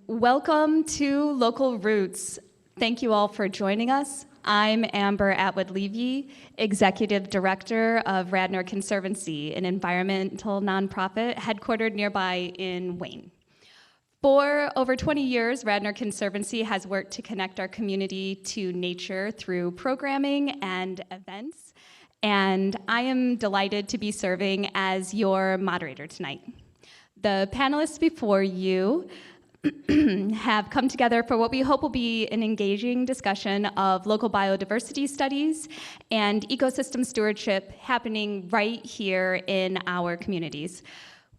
Welcome to Local Roots. Thank you all for joining us. I'm Amber Atwood-Levy, Executive Director of Radnor Conservancy, an environmental nonprofit headquartered nearby in Wayne. For over 20 years, Radnor Conservancy has worked to connect our community to nature through programming and events, and I am delighted to be serving as your moderator tonight. The panelists before you have come together for what we hope will be an engaging discussion of local biodiversity studies and ecosystem stewardship happening right here in our communities.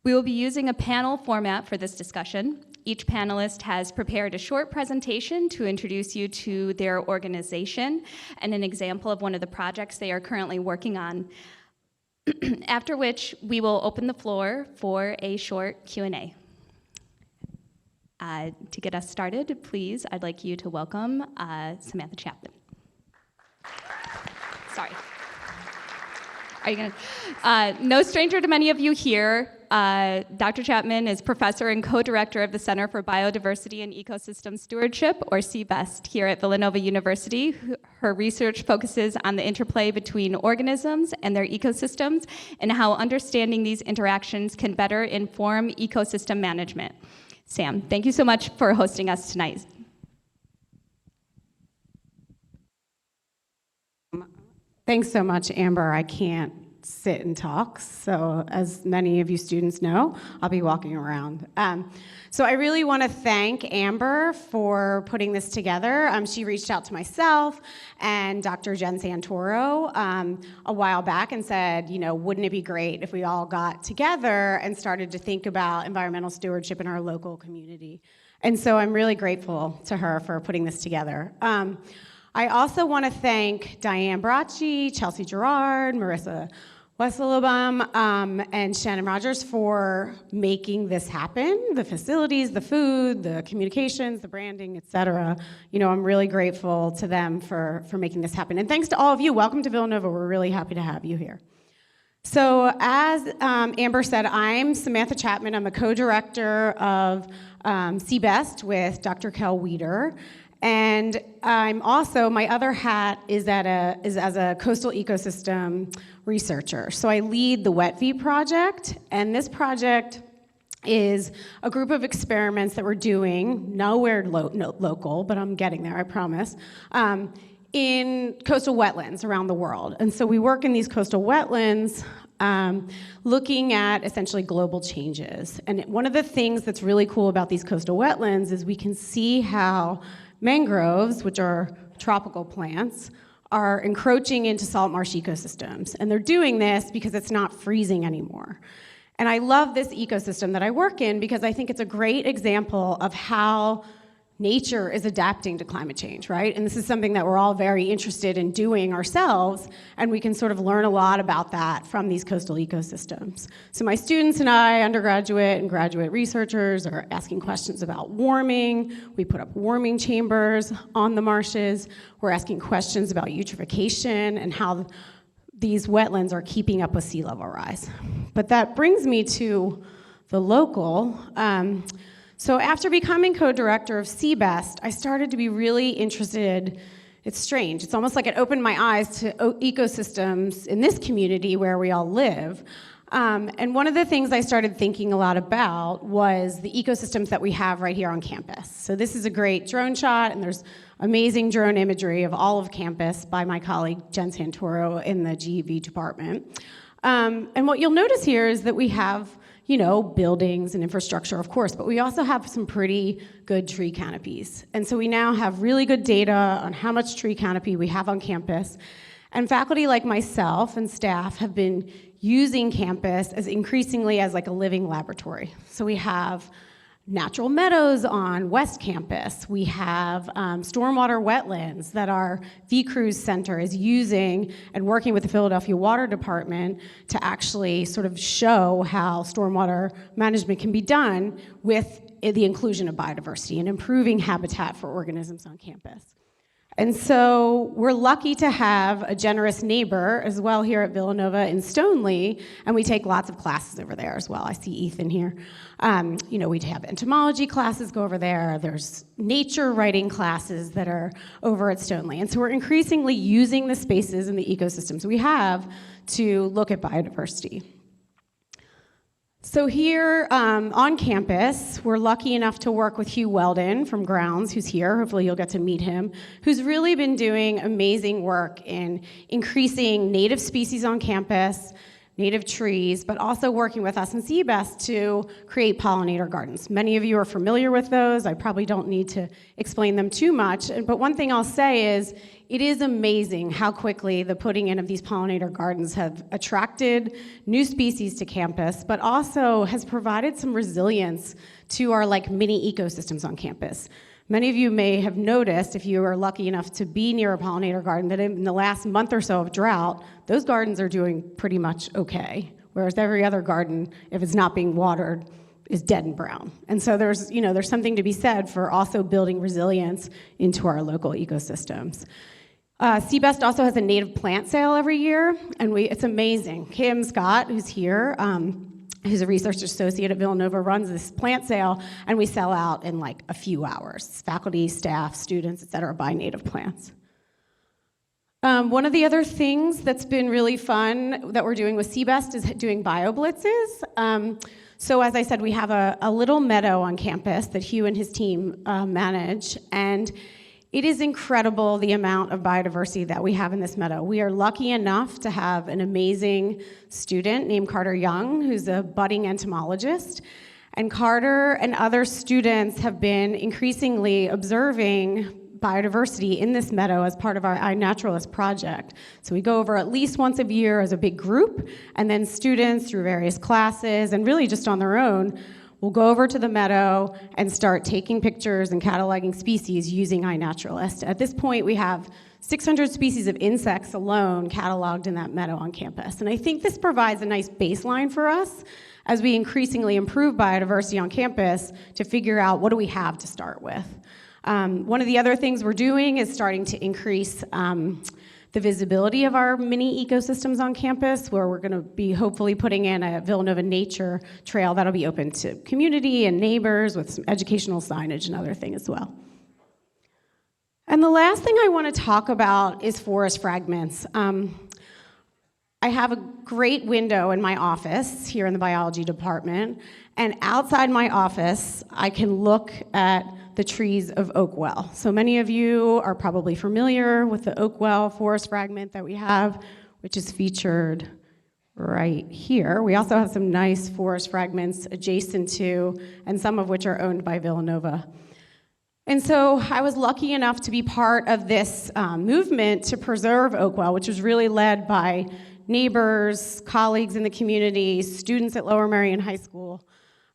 We will be using a panel format for this discussion. Each panelist has prepared a short presentation to introduce you to their organization and an example of one of the projects they are currently working on. After which, we will open the floor for a short Q&A. To get us started, please, I'd like you to welcome Samantha Chapman. Sorry. Are you gonna? No stranger to many of you here. Dr. Chapman is professor and co-director of the Center for Biodiversity and Ecosystem Stewardship, or CBEST, here at Villanova University. Her research focuses on the interplay between organisms and their ecosystems and how understanding these interactions can better inform ecosystem management. Sam, thank you so much for hosting us tonight. Thanks so much, Amber. I can't sit and talk, so as many of you students know, I'll be walking around. So I really want to thank Amber for putting this together. She reached out to myself and Dr. Jen Santoro a while back and said, you know, wouldn't it be great if we all got together and started to think about environmental stewardship in our local community? And so I'm really grateful to her for putting this together. I also want to thank Diane Bracci, Chelsea Gerard, Marissa Wesselbaum, and Shannon Rogers for making this happen, the facilities, the food, the communications, the branding, et cetera. You know, I'm really grateful to them for making this happen. And thanks to all of you. Welcome to Villanova. We're really happy to have you here. So as Amber said, I'm Samantha Chapman. I'm a co-director of CBEST with Dr. Kel Weeder. And I'm also, my other hat is as a coastal ecosystem researcher. So I lead the WetV project, and this project is a group of experiments that we're doing, nowhere local, but I'm getting there, I promise, in coastal wetlands around the world. And so we work in these coastal wetlands looking at essentially global changes. And one of the things that's really cool about these coastal wetlands is we can see how mangroves, which are tropical plants, are encroaching into salt marsh ecosystems. And they're doing this because it's not freezing anymore. And I love this ecosystem that I work in because I think it's a great example of how nature is adapting to climate change, right? And this is something that we're all very interested in doing ourselves, and we can sort of learn a lot about that from these coastal ecosystems. So my students and I, undergraduate and graduate researchers, are asking questions about warming. We put up warming chambers on the marshes. We're asking questions about eutrophication and how these wetlands are keeping up with sea level rise. But that brings me to the local. So after becoming co-director of CBEST, I started to be really interested. It's strange. It's almost like it opened my eyes to ecosystems in this community where we all live. And one of the things I started thinking a lot about was the ecosystems that we have right here on campus. So this is a great drone shot, and there's amazing drone imagery of all of campus by my colleague Jen Santoro in the GEV department. And what you'll notice here is that we have, you know, buildings and infrastructure, of course, but we also have some pretty good tree canopies. And so we now have really good data on how much tree canopy we have on campus. And faculty like myself and staff have been using campus as increasingly as like a living laboratory. So we have natural meadows on West Campus. We have stormwater wetlands that our V-Cruise Center is using and working with the Philadelphia Water Department to actually sort of show how stormwater management can be done with the inclusion of biodiversity and improving habitat for organisms on campus. And so we're lucky to have a generous neighbor as well here at Villanova in Stoneleigh, and we take lots of classes over there as well. I see Ethan here. We'd have entomology classes go over there. There's nature writing classes that are over at Stoneleigh. And so we're increasingly using the spaces and the ecosystems we have to look at biodiversity. So here on campus, we're lucky enough to work with Hugh Weldon from Grounds, who's here. Hopefully you'll get to meet him, who's really been doing amazing work in increasing native species on campus, native trees, but also working with us and CBEST to create pollinator gardens. Many of you are familiar with those. I probably don't need to explain them too much, but one thing I'll say is it is amazing how quickly the putting in of these pollinator gardens have attracted new species to campus, but also has provided some resilience to our mini ecosystems on campus. Many of you may have noticed, if you are lucky enough to be near a pollinator garden, that in the last month or so of drought, those gardens are doing pretty much okay, whereas every other garden, if it's not being watered, is dead and brown. And so there's something to be said for also building resilience into our local ecosystems. CBEST also has a native plant sale every year, and it's amazing. Kim Scott, who's here, who's a research associate at Villanova, runs this plant sale, and we sell out in a few hours. Faculty, staff, students, et cetera, buy native plants. One of the other things that's been really fun that we're doing with CBEST is doing bio-blitzes. So as I said, we have a little meadow on campus that Hugh and his team manage, and it is incredible the amount of biodiversity that we have in this meadow. We are lucky enough to have an amazing student named Carter Young, who's a budding entomologist. And Carter and other students have been increasingly observing biodiversity in this meadow as part of our iNaturalist project. So we go over at least once a year as a big group, and then students through various classes and really just on their own will go over to the meadow and start taking pictures and cataloging species using iNaturalist. At this point, we have 600 species of insects alone cataloged in that meadow on campus. And I think this provides a nice baseline for us as we increasingly improve biodiversity on campus to figure out what do we have to start with. One of the other things we're doing is starting to increase the visibility of our mini ecosystems on campus, where we're going to be hopefully putting in a Villanova nature trail that'll be open to community and neighbors with some educational signage and other things as well. And the last thing I want to talk about is forest fragments. I have a great window in my office here in the biology department, and outside my office, I can look at the trees of Oakwell. So many of you are probably familiar with the Oakwell forest fragment that we have, which is featured right here. We also have some nice forest fragments adjacent to, and some of which are owned by Villanova. And so I was lucky enough to be part of this movement to preserve Oakwell, which was really led by neighbors, colleagues in the community, students at Lower Merion High School,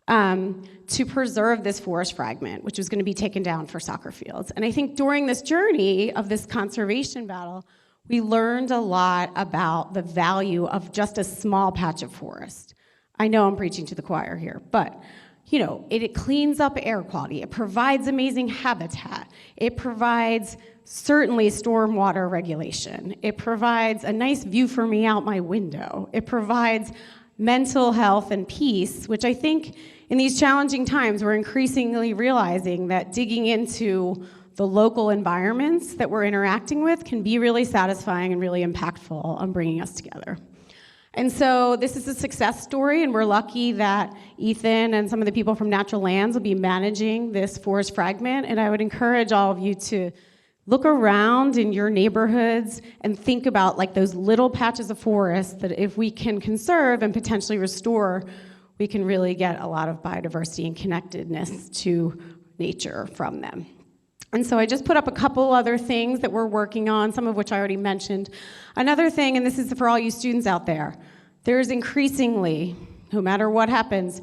to preserve this forest fragment, which was going to be taken down for soccer fields. And I think during this journey of this conservation battle, we learned a lot about the value of just a small patch of forest. I know I'm preaching to the choir here, but it cleans up air quality. It provides amazing habitat. It provides certainly stormwater regulation. It provides a nice view for me out my window. It provides mental health and peace, which I think in these challenging times, we're increasingly realizing that digging into the local environments that we're interacting with can be really satisfying and really impactful on bringing us together. And so this is a success story, and we're lucky that Ethan and some of the people from Natural Lands will be managing this forest fragment, and I would encourage all of you to look around in your neighborhoods and think about those little patches of forest that if we can conserve and potentially restore, we can really get a lot of biodiversity and connectedness to nature from them. And so I just put up a couple other things that we're working on, some of which I already mentioned. Another thing, and this is for all you students out there, there's increasingly, no matter what happens,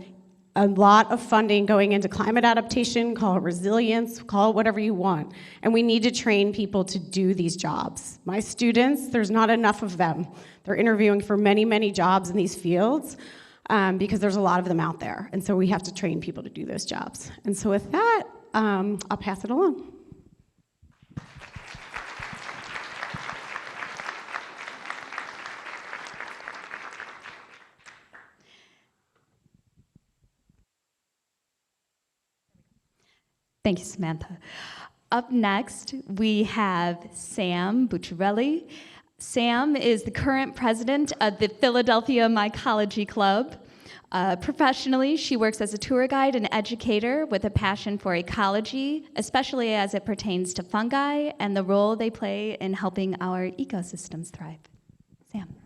a lot of funding going into climate adaptation, call it resilience, call it whatever you want. And we need to train people to do these jobs. My students, there's not enough of them. They're interviewing for many, many jobs in these fields because there's a lot of them out there. And so we have to train people to do those jobs. And so with that, I'll pass it along. Thank you, Samantha. Up next, we have Sam Bucciarelli. Sam is the current president of the Philadelphia Mycology Club. Professionally, she works as a tour guide and educator with a passion for ecology, especially as it pertains to fungi and the role they play in helping our ecosystems thrive. Sam.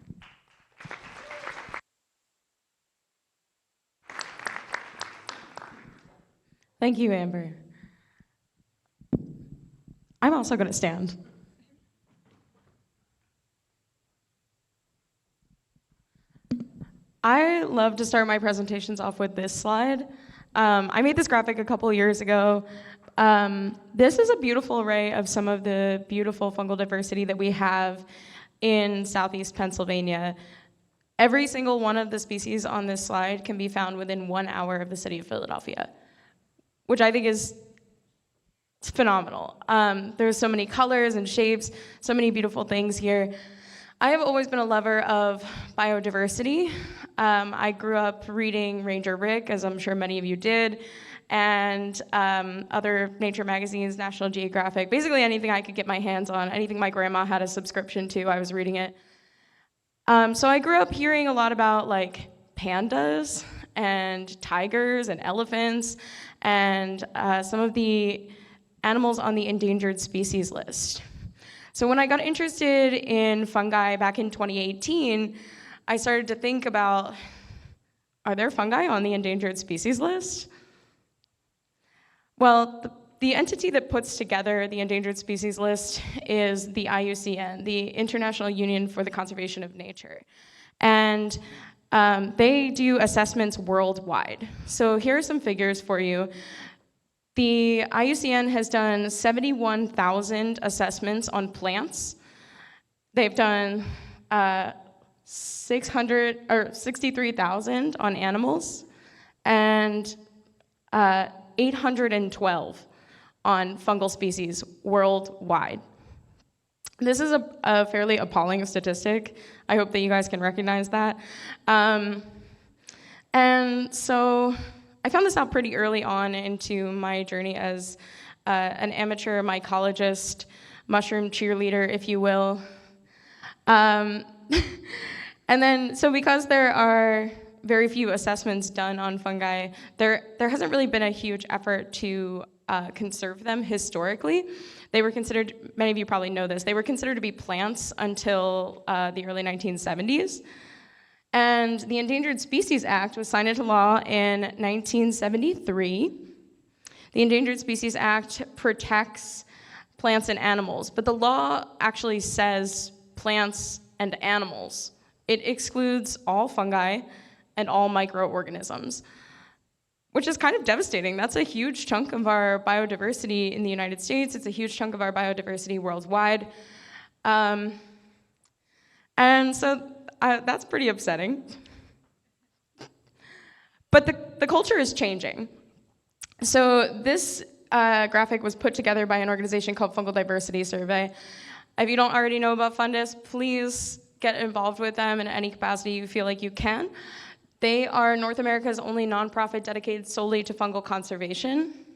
Thank you, Amber. I'm also going to stand. I love to start my presentations off with this slide. I made this graphic a couple years ago. This is a beautiful array of some of the beautiful fungal diversity that we have in southeast Pennsylvania. Every single one of the species on this slide can be found within 1 hour of the city of Philadelphia, which I think is phenomenal. There's so many colors and shapes, so many beautiful things here. I have always been a lover of biodiversity. I grew up reading Ranger Rick, as I'm sure many of you did, and other nature magazines, National Geographic, basically anything I could get my hands on, anything my grandma had a subscription to, I was reading it. So I grew up hearing a lot about like pandas and tigers and elephants and some of the animals on the endangered species list. So when I got interested in fungi back in 2018, I started to think about, are there fungi on the endangered species list? Well, the entity that puts together the endangered species list is the IUCN, the International Union for the Conservation of Nature. And they do assessments worldwide. So here are some figures for you. The IUCN has done 71,000 assessments on plants. They've done 63,000 on animals and 812 on fungal species worldwide. This is a fairly appalling statistic. I hope that you guys can recognize that. And so I found this out pretty early on into my journey as an amateur mycologist, mushroom cheerleader, if you will. And then, so because there are very few assessments done on fungi, there hasn't really been a huge effort to conserve them historically. They were considered, many of you probably know this, they were considered to be plants until the early 1970s. And the Endangered Species Act was signed into law in 1973. The Endangered Species Act protects plants and animals, but the law actually says plants and animals. It excludes all fungi and all microorganisms, which is kind of devastating. That's a huge chunk of our biodiversity in the United States. It's a huge chunk of our biodiversity worldwide. And so that's pretty upsetting. But the culture is changing. So this graphic was put together by an organization called Fungal Diversity Survey. If you don't already know about Fundus, please get involved with them in any capacity you feel like you can. They are North America's only nonprofit dedicated solely to fungal conservation.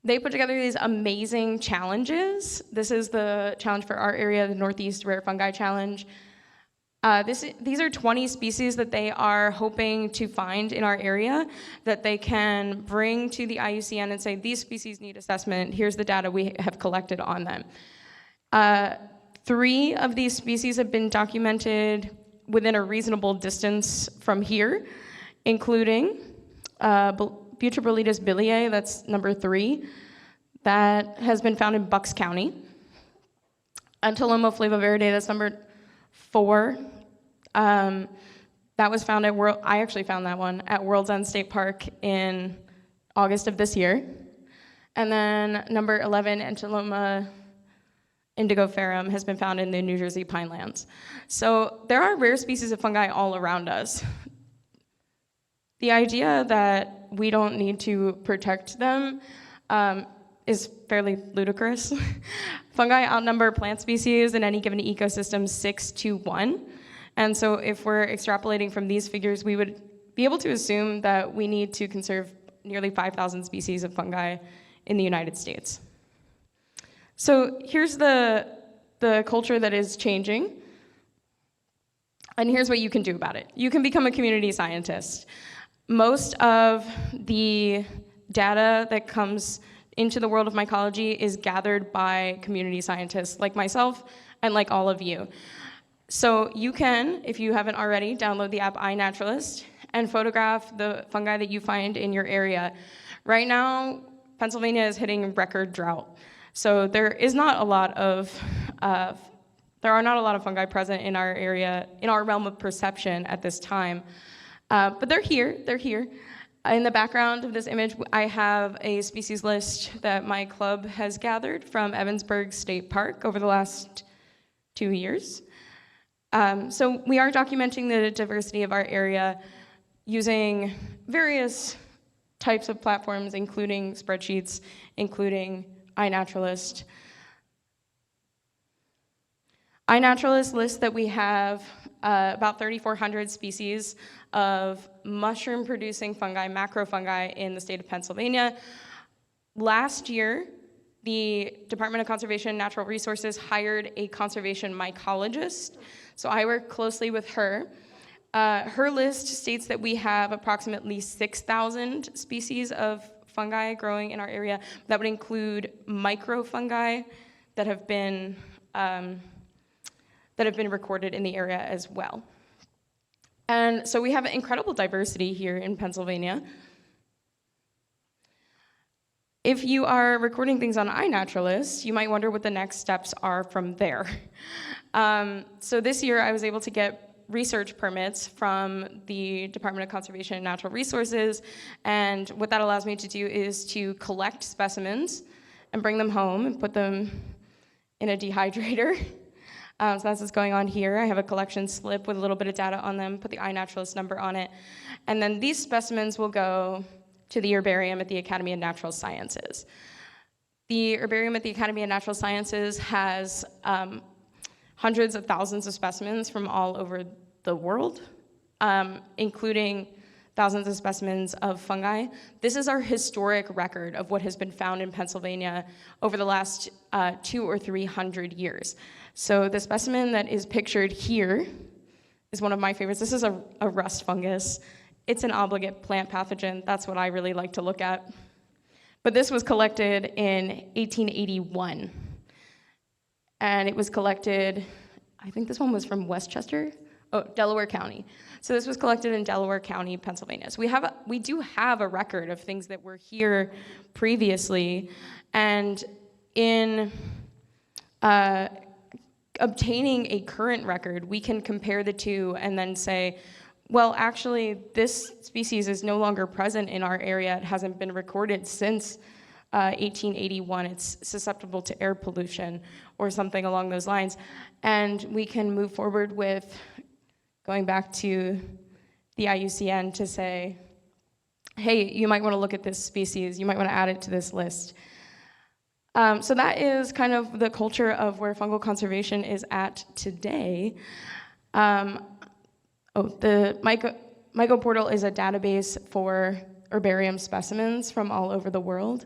They put together these amazing challenges. This is the challenge for our area, the Northeast Rare Fungi Challenge. These are 20 species that they are hoping to find in our area that they can bring to the IUCN and say, these species need assessment, here's the data we have collected on them. 3 of these species have been documented within a reasonable distance from here, including Butyroboletus biliae, that's number 3, that has been found in Bucks County. Antiloma flavoverde, that's number 4. That was found at I actually found that one at World's End State Park in August of this year. And then number 11, Antiloma indigoferum, has been found in the New Jersey Pinelands. So there are rare species of fungi all around us. The idea that we don't need to protect them is fairly ludicrous. Fungi outnumber plant species in any given ecosystem 6-to-1. And so if we're extrapolating from these figures, we would be able to assume that we need to conserve nearly 5,000 species of fungi in the United States. So here's the culture that is changing, and here's what you can do about it. You can become a community scientist. Most of the data that comes into the world of mycology is gathered by community scientists like myself and like all of you. So you can, if you haven't already, download the app iNaturalist and photograph the fungi that you find in your area. Right now, Pennsylvania is hitting record drought. So there are not a lot of fungi present in our area, in our realm of perception at this time. But they're here. In the background of this image, I have a species list that my club has gathered from Evansburg State Park over the last 2 years. So we are documenting the diversity of our area using various types of platforms, including spreadsheets, including iNaturalist. iNaturalist lists that we have about 3,400 species of mushroom-producing fungi, macrofungi, in the state of Pennsylvania. Last year, the Department of Conservation and Natural Resources hired a conservation mycologist, so I work closely with her. Her list states that we have approximately 6,000 species of fungi growing in our area. That would include microfungi that have been recorded in the area as well. And so we have incredible diversity here in Pennsylvania. If you are recording things on iNaturalist, you might wonder what the next steps are from there. So this year I was able to get research permits from the Department of Conservation and Natural Resources, and what that allows me to do is to collect specimens and bring them home and put them in a dehydrator. So that's what's going on here. I have a collection slip with a little bit of data on them, put the iNaturalist number on it, and then these specimens will go to the herbarium at the Academy of Natural Sciences. The herbarium at the Academy of Natural Sciences has hundreds of thousands of specimens from all over the world, including thousands of specimens of fungi. This is our historic record of what has been found in Pennsylvania over the last 200 or 300 years. So the specimen that is pictured here is one of my favorites. This is a rust fungus. It's an obligate plant pathogen. That's what I really like to look at. But this was collected in 1881. And it was collected, I think this one was from Delaware County. So this was collected in Delaware County, Pennsylvania. So we do have a record of things that were here previously, and in obtaining a current record, we can compare the two and then say, well, actually, this species is no longer present in our area. It hasn't been recorded since 1881. It's susceptible to air pollution or something along those lines. And we can move forward with going back to the IUCN to say, hey, you might want to look at this species. You might want to add it to this list. So that is kind of the culture of where fungal conservation is at today. The Myco Portal is a database for herbarium specimens from all over the world.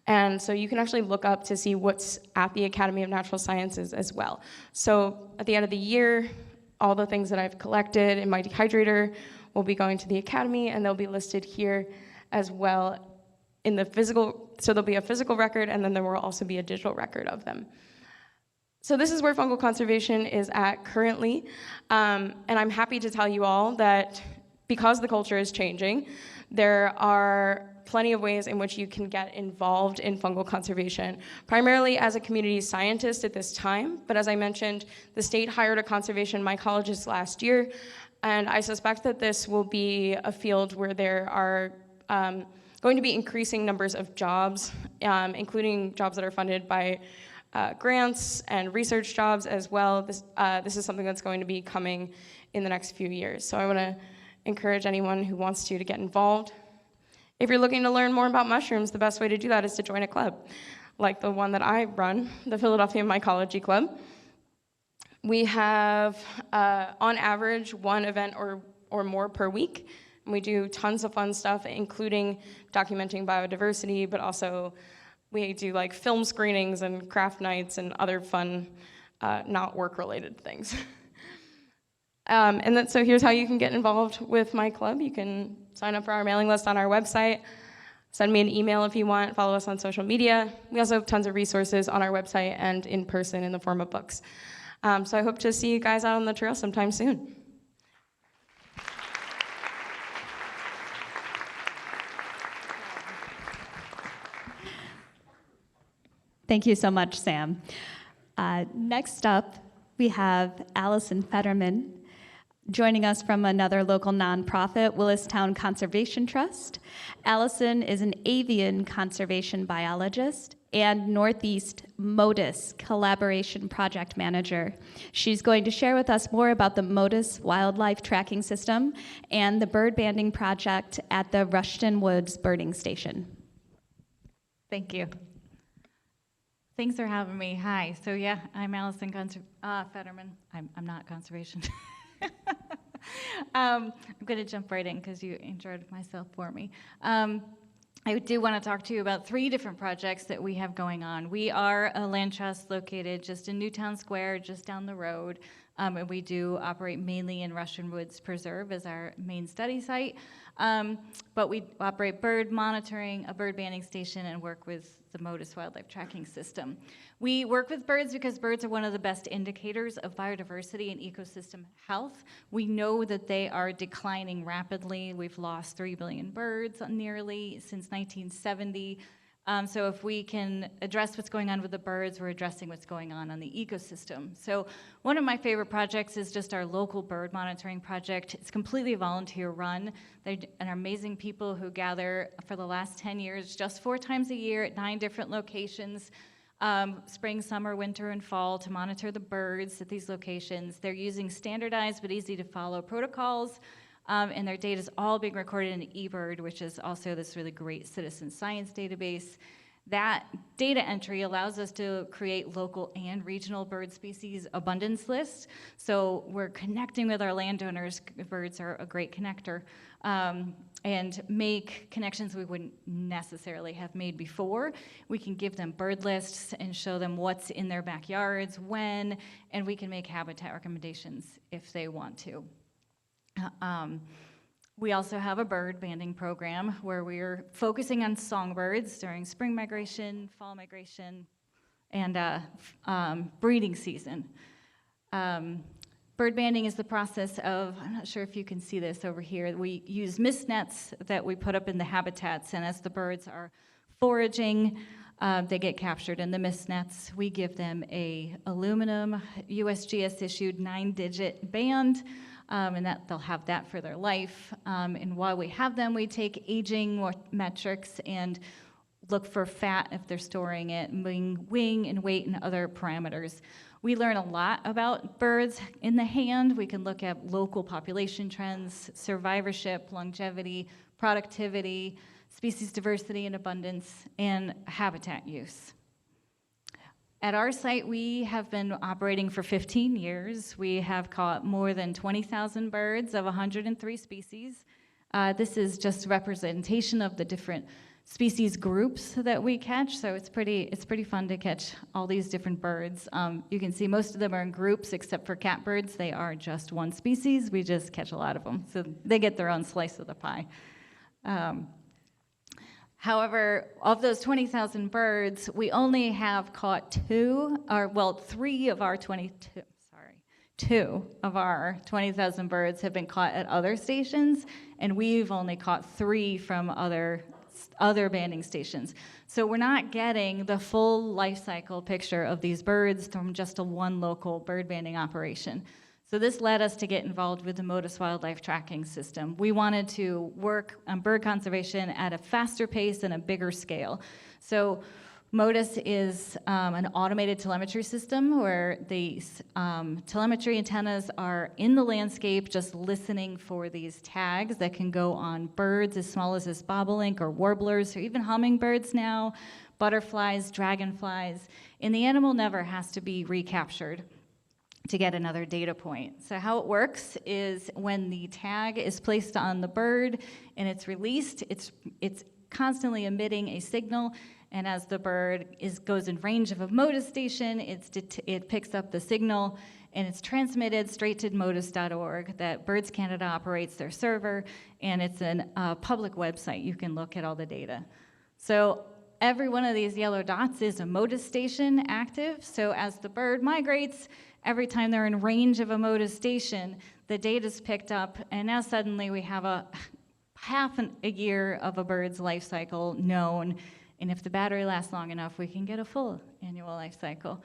And so you can actually look up to see what's at the Academy of Natural Sciences as well. So at the end of the year, all the things that I've collected in my dehydrator will be going to the Academy, and they'll be listed here as well in the physical. So there'll be a physical record, and then there will also be a digital record of them. So this is where fungal conservation is at currently, and I'm happy to tell you all that because the culture is changing, there are plenty of ways in which you can get involved in fungal conservation, primarily as a community scientist at this time, but as I mentioned, the state hired a conservation mycologist last year, and I suspect that this will be a field where there are going to be increasing numbers of jobs, including jobs that are funded by grants and research jobs as well. This is something that's going to be coming in the next few years. So I want to encourage anyone who wants to get involved. If you're looking to learn more about mushrooms, the best way to do that is to join a club, like the one that I run, the Philadelphia Mycology Club. We have, on average, one event or more per week. And we do tons of fun stuff, including documenting biodiversity, but also We do like film screenings and craft nights and other fun, not work-related things. So here's how you can get involved with my club. You can sign up for our mailing list on our website, send me an email if you want, follow us on social media. We also have tons of resources on our website and in person in the form of books. So I hope to see you guys out on the trail sometime soon. Thank you so much, Sam. Next up, we have Allison Fetterman joining us from another local nonprofit, Willistown Conservation Trust. Allison is an avian conservation biologist and Northeast MODIS collaboration project manager. She's going to share with us more about the MODIS wildlife tracking system and the bird banding project at the Rushton Woods Birding Station. Thank you. Thanks for having me. Hi. So yeah, I'm Allison Fetterman. I'm not conservation. I'm going to jump right in because you introed myself for me. I do want to talk to you about 3 different projects that we have going on. We are a land trust located just in Newtown Square, just down the road, and we do operate mainly in Rushton Woods Preserve as our main study site. But we operate bird monitoring, a bird banding station, and work with the MODIS wildlife tracking system. We work with birds because birds are one of the best indicators of biodiversity and ecosystem health. We know that they are declining rapidly. We've lost 3 billion birds nearly since 1970. So if we can address what's going on with the birds, we're addressing what's going on the ecosystem. So one of my favorite projects is just our local bird monitoring project. It's completely volunteer run. They're amazing people who gather for the last 10 years, just 4 times a year at 9 different locations, spring, summer, winter, and fall, to monitor the birds at these locations. They're using standardized but easy to follow protocols. And their data is all being recorded in eBird, which is also this really great citizen science database. That data entry allows us to create local and regional bird species abundance lists. So we're connecting with our landowners. Birds are a great connector. And make connections we wouldn't necessarily have made before. We can give them bird lists and show them what's in their backyards, when, and we can make habitat recommendations if they want to. We also have a bird banding program where we're focusing on songbirds during spring migration, fall migration, and breeding season. Bird banding is the process of, I'm not sure if you can see this over here, we use mist nets that we put up in the habitats, and as the birds are foraging, they get captured in the mist nets. We give them a aluminum USGS issued 9-digit band, and that they'll have that for their life. And while we have them, we take aging metrics and look for fat if they're storing it, wing and weight and other parameters. We learn a lot about birds in the hand. We can look at local population trends, survivorship, longevity, productivity, species diversity and abundance, and habitat use. At our site, we have been operating for 15 years. We have caught more than 20,000 birds of 103 species. This is just representation of the different species groups that we catch, so it's pretty fun to catch all these different birds. You can see most of them are in groups, except for catbirds. They are just one species. We just catch a lot of them, so they get their own slice of the pie. However, of those 20,000 birds, we only have caught 2 of our 20,000 birds have been caught at other stations, and we've only caught 3 from other banding stations. So we're not getting the full life cycle picture of these birds from just one local bird banding operation. So this led us to get involved with the MODIS wildlife tracking system. We wanted to work on bird conservation at a faster pace and a bigger scale. So MODIS is an automated telemetry system where the telemetry antennas are in the landscape just listening for these tags that can go on birds as small as this bobolink or warblers or even hummingbirds now, butterflies, dragonflies, and the animal never has to be recaptured to get another data point. So how it works is when the tag is placed on the bird and it's released, it's constantly emitting a signal, And as the bird goes in range of a MODIS station, it picks up the signal, and it's transmitted straight to modis.org that Birds Canada operates their server, and it's a public website. You can look at all the data. So every one of these yellow dots is a MODIS station active. So as the bird migrates, every time they're in range of a MODIS station, the data's picked up, and now suddenly we have half a year of a bird's life cycle known, and if the battery lasts long enough, we can get a full annual life cycle.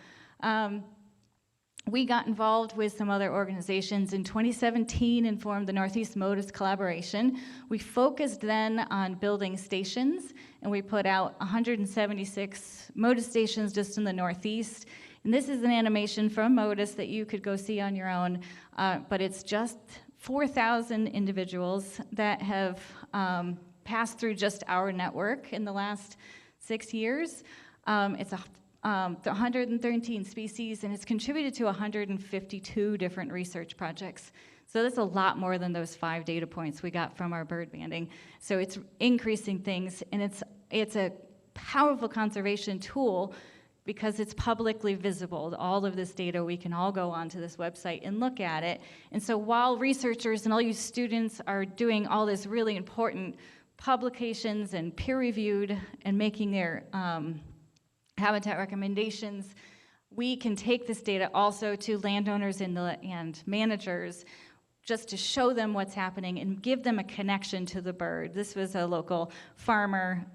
We got involved with some other organizations in 2017 and formed the Northeast MODIS Collaboration. We focused then on building stations, and we put out 176 MODIS stations just in the Northeast. And this is an animation from MODIS that you could go see on your own, but it's just 4,000 individuals that have passed through just our network in the last 6 years. It's 113 species, and it's contributed to 152 different research projects. So that's a lot more than those 5 data points we got from our bird banding. So it's increasing things, and it's a powerful conservation tool because it's publicly visible. All of this data, we can all go onto this website and look at it. And so while researchers and all you students are doing all this really important publications and peer-reviewed and making their habitat recommendations, we can take this data also to landowners and managers just to show them what's happening and give them a connection to the bird. This was a local farmer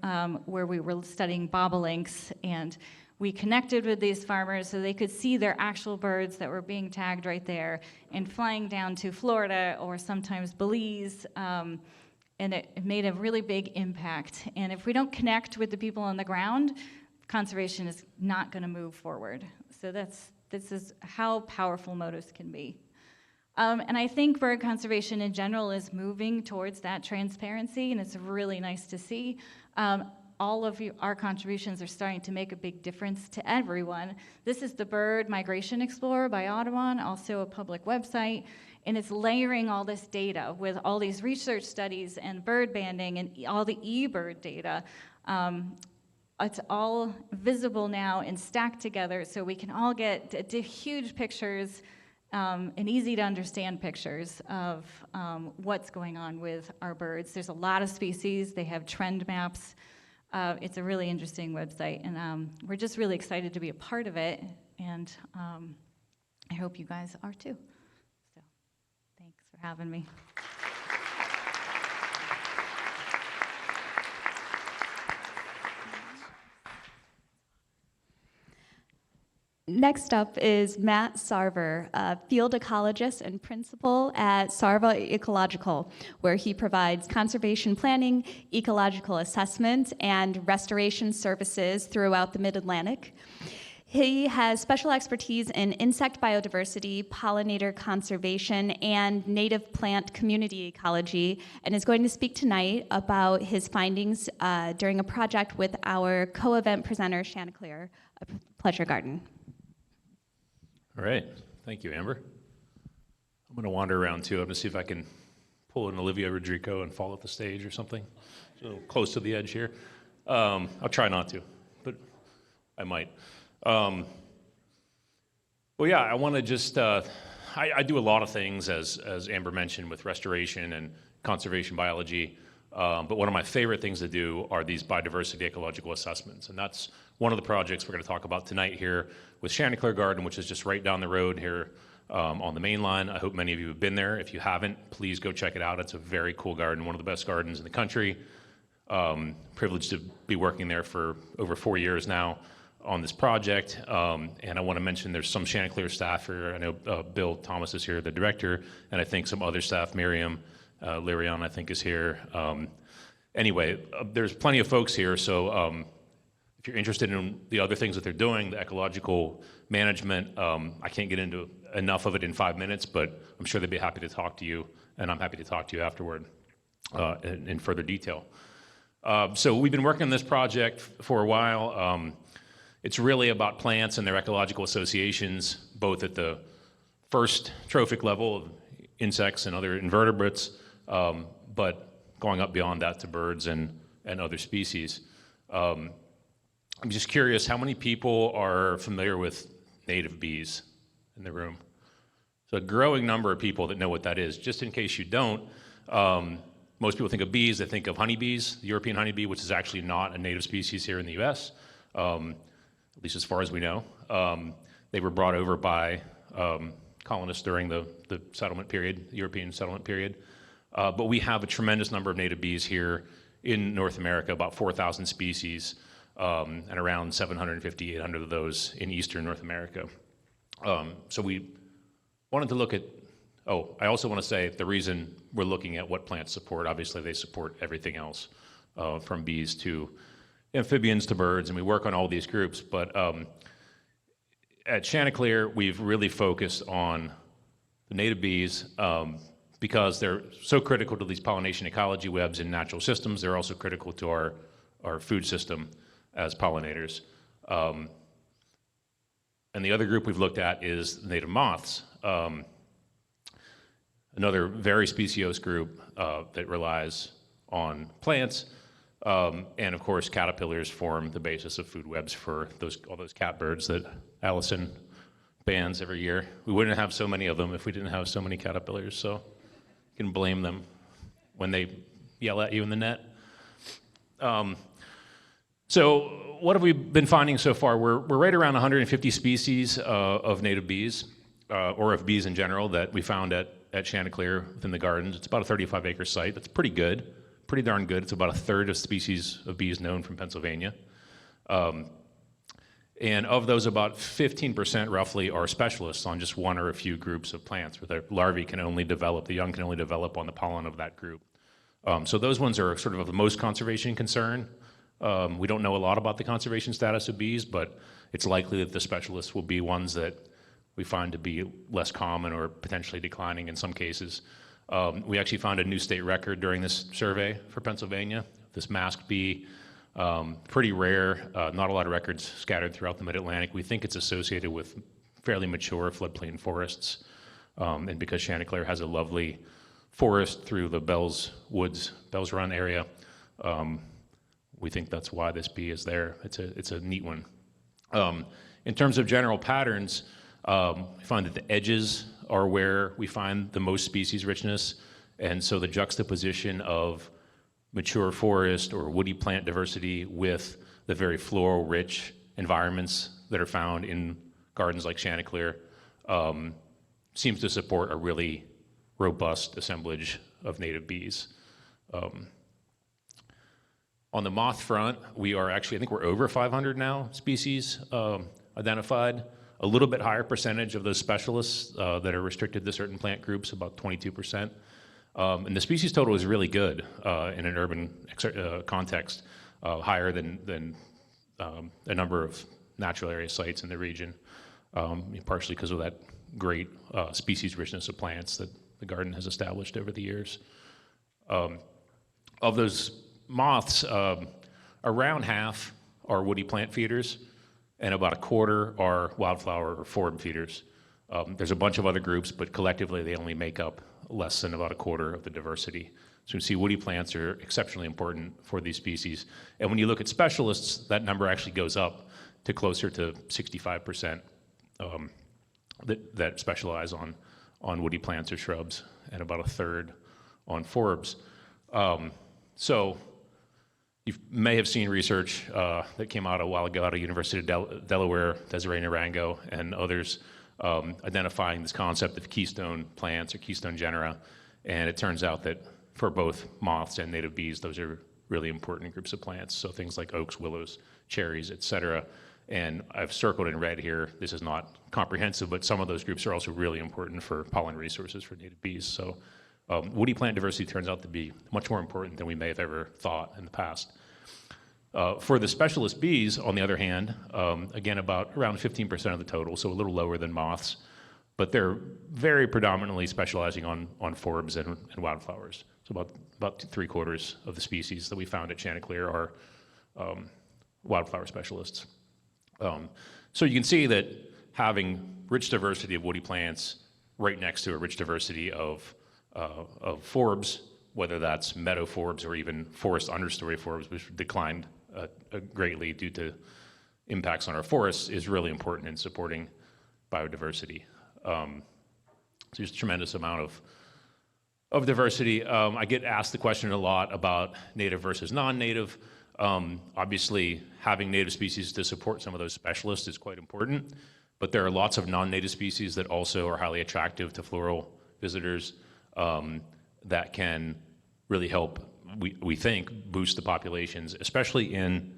where we were studying bobolinks, and we connected with these farmers so they could see their actual birds that were being tagged right there and flying down to Florida or sometimes Belize, and it made a really big impact. And if we don't connect with the people on the ground, conservation is not going to move forward. So this is how powerful MODIS can be. And I think bird conservation in general is moving towards that transparency, and it's really nice to see. All of our contributions are starting to make a big difference to everyone. This is the Bird Migration Explorer by Audubon, also a public website, and it's layering all this data with all these research studies and bird banding and all the eBird data. It's all visible now and stacked together so we can all get huge pictures and easy to understand pictures of what's going on with our birds. There's a lot of species. They have trend maps. It's a really interesting website, and we're just really excited to be a part of it, and I hope you guys are too. So thanks for having me. Next up is Matt Sarver, a field ecologist and principal at Sarva Ecological, where he provides conservation planning, ecological assessment, and restoration services throughout the Mid-Atlantic. He has special expertise in insect biodiversity, pollinator conservation, and native plant community ecology, and is going to speak tonight about his findings during a project with our co-event presenter, Chanticleer, a pleasure garden. All right, thank you, Amber. I'm going to wander around too. I'm going to see if I can pull an Olivia Rodrigo and fall off the stage or something. So close to the edge here. I'll try not to, but I might. Well, yeah, I want to just, I do a lot of things, as Amber mentioned, with restoration and conservation biology. But one of my favorite things to do are these biodiversity ecological assessments. And that's one of the projects we're going to talk about tonight here with Chanticleer Garden, which is just right down the road here on the main line. I hope many of you have been there. If you haven't, please go check it out. It's a very cool garden, one of the best gardens in the country. Privileged to be working there for over 4 years now on this project. And I want to mention there's some Chanticleer staff here. I know Bill Thomas is here, the director, and I think some other staff, Miriam Lirion, I think, is here. Anyway, there's plenty of folks here, so if you're interested in the other things that they're doing, the ecological management, I can't get into enough of it in 5 minutes, but I'm sure they'd be happy to talk to you, and I'm happy to talk to you afterward in further detail. So we've been working on this project for a while. It's really about plants and their ecological associations, both at the first trophic level of insects and other invertebrates, but going up beyond that to birds and other species. I'm just curious, how many people are familiar with native bees in the room? So a growing number of people that know what that is. Just in case you don't, most people think of bees, they think of honeybees, the European honeybee, which is actually not a native species here in the US, at least as far as we know. They were brought over by colonists during the settlement period, the European settlement period. But we have a tremendous number of native bees here in North America, about 4,000 species, and around 750, 800 of those in eastern North America. So we wanted to look at, I also want to say the reason we're looking at what plants support, obviously they support everything else, from bees to amphibians to birds, and we work on all these groups, but at Chanticleer, we've really focused on the native bees because they're so critical to these pollination ecology webs in natural systems. They're also critical to our food system as pollinators. And the other group we've looked at is native moths. Another very speciose group that relies on plants. And of course, caterpillars form the basis of food webs for all those catbirds that Allison bans every year. We wouldn't have so many of them if we didn't have so many caterpillars, so you can blame them when they yell at you in the net. So what have we been finding so far? We're right around 150 species of native bees, or of bees in general, that we found at Chanticleer within the gardens. It's about a 35-acre site. That's pretty good, pretty darn good. It's about a third of species of bees known from Pennsylvania. And of those, about 15% roughly are specialists on just one or a few groups of plants, where the larvae can only develop, the young can only develop on the pollen of that group. So those ones are sort of the most conservation concern. We don't know a lot about the conservation status of bees, but it's likely that the specialists will be ones that we find to be less common or potentially declining in some cases. We actually found a new state record during this survey for Pennsylvania, this masked bee. Pretty rare, not a lot of records scattered throughout the mid-Atlantic. We think it's associated with fairly mature floodplain forests. And because Chanticleer has a lovely forest through the Bells Run area, we think that's why this bee is there. It's a neat one. In terms of general patterns, we find that the edges are where we find the most species richness. And so the juxtaposition of mature forest or woody plant diversity with the very floral rich environments that are found in gardens like Chanticleer seems to support a really robust assemblage of native bees. On the moth front, we are actually, I think we're over 500 now species identified. A little bit higher percentage of those specialists that are restricted to certain plant groups, about 22%. And the species total is really good in an urban context, higher than a number of natural area sites in the region, partially because of that great species richness of plants that the garden has established over the years. Of those moths, around half are woody plant feeders, and about a quarter are wildflower or forb feeders. There's a bunch of other groups, but collectively they only make up less than about a quarter of the diversity. So you see woody plants are exceptionally important for these species. And when you look at specialists, that number actually goes up to closer to 65% that specialize on woody plants or shrubs, and about a third on forbs. So you may have seen research that came out a while ago out of University of Delaware, Desiree Narango, and others identifying this concept of keystone plants or keystone genera. And it turns out that for both moths and native bees, those are really important groups of plants. So things like oaks, willows, cherries, et cetera. And I've circled in red here. This is not comprehensive, but some of those groups are also really important for pollen resources for native bees. So woody plant diversity turns out to be much more important than we may have ever thought in the past. For the specialist bees, on the other hand, again, around 15% of the total, so a little lower than moths, but they're very predominantly specializing on forbs and wildflowers. So about 3/4 of the species that we found at Chanticleer are wildflower specialists. So you can see that having rich diversity of woody plants right next to a rich diversity of forbs, whether that's meadow forbs or even forest understory forbs, which declined greatly due to impacts on our forests is really important in supporting biodiversity. So there's a tremendous amount of diversity. I get asked the question a lot about native versus non-native. Obviously, having native species to support some of those specialists is quite important, but there are lots of non-native species that also are highly attractive to floral visitors that can really help, we think, boost the populations, especially in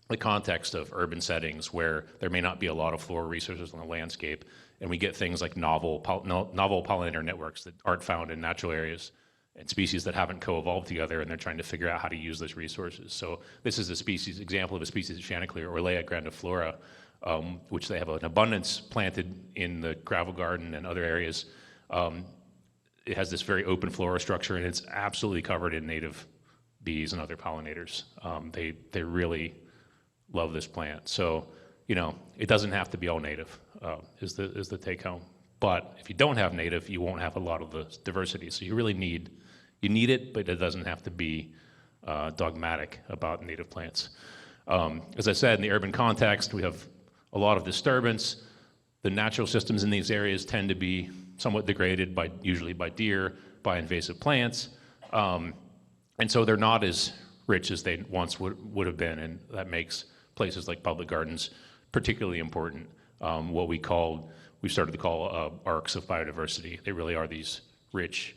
the context of urban settings where there may not be a lot of floral resources on the landscape, and we get things like novel pollinator networks that aren't found in natural areas and species that haven't co-evolved together, and they're trying to figure out how to use those resources. So this is a example of a species of Chanticleer, Orlea grandiflora, which they have an abundance planted in the gravel garden and other areas. It has this very open flora structure, and it's absolutely covered in native bees and other pollinators. They really love this plant. So, it doesn't have to be all native, is the take home. But if you don't have native, you won't have a lot of the diversity. So you really need it, but it doesn't have to be dogmatic about native plants. As I said, in the urban context, we have a lot of disturbance. The natural systems in these areas tend to be somewhat degraded usually by deer, by invasive plants. And so they're not as rich as they once would have been, and that makes places like public gardens particularly important. What we started to call arcs of biodiversity. They really are these rich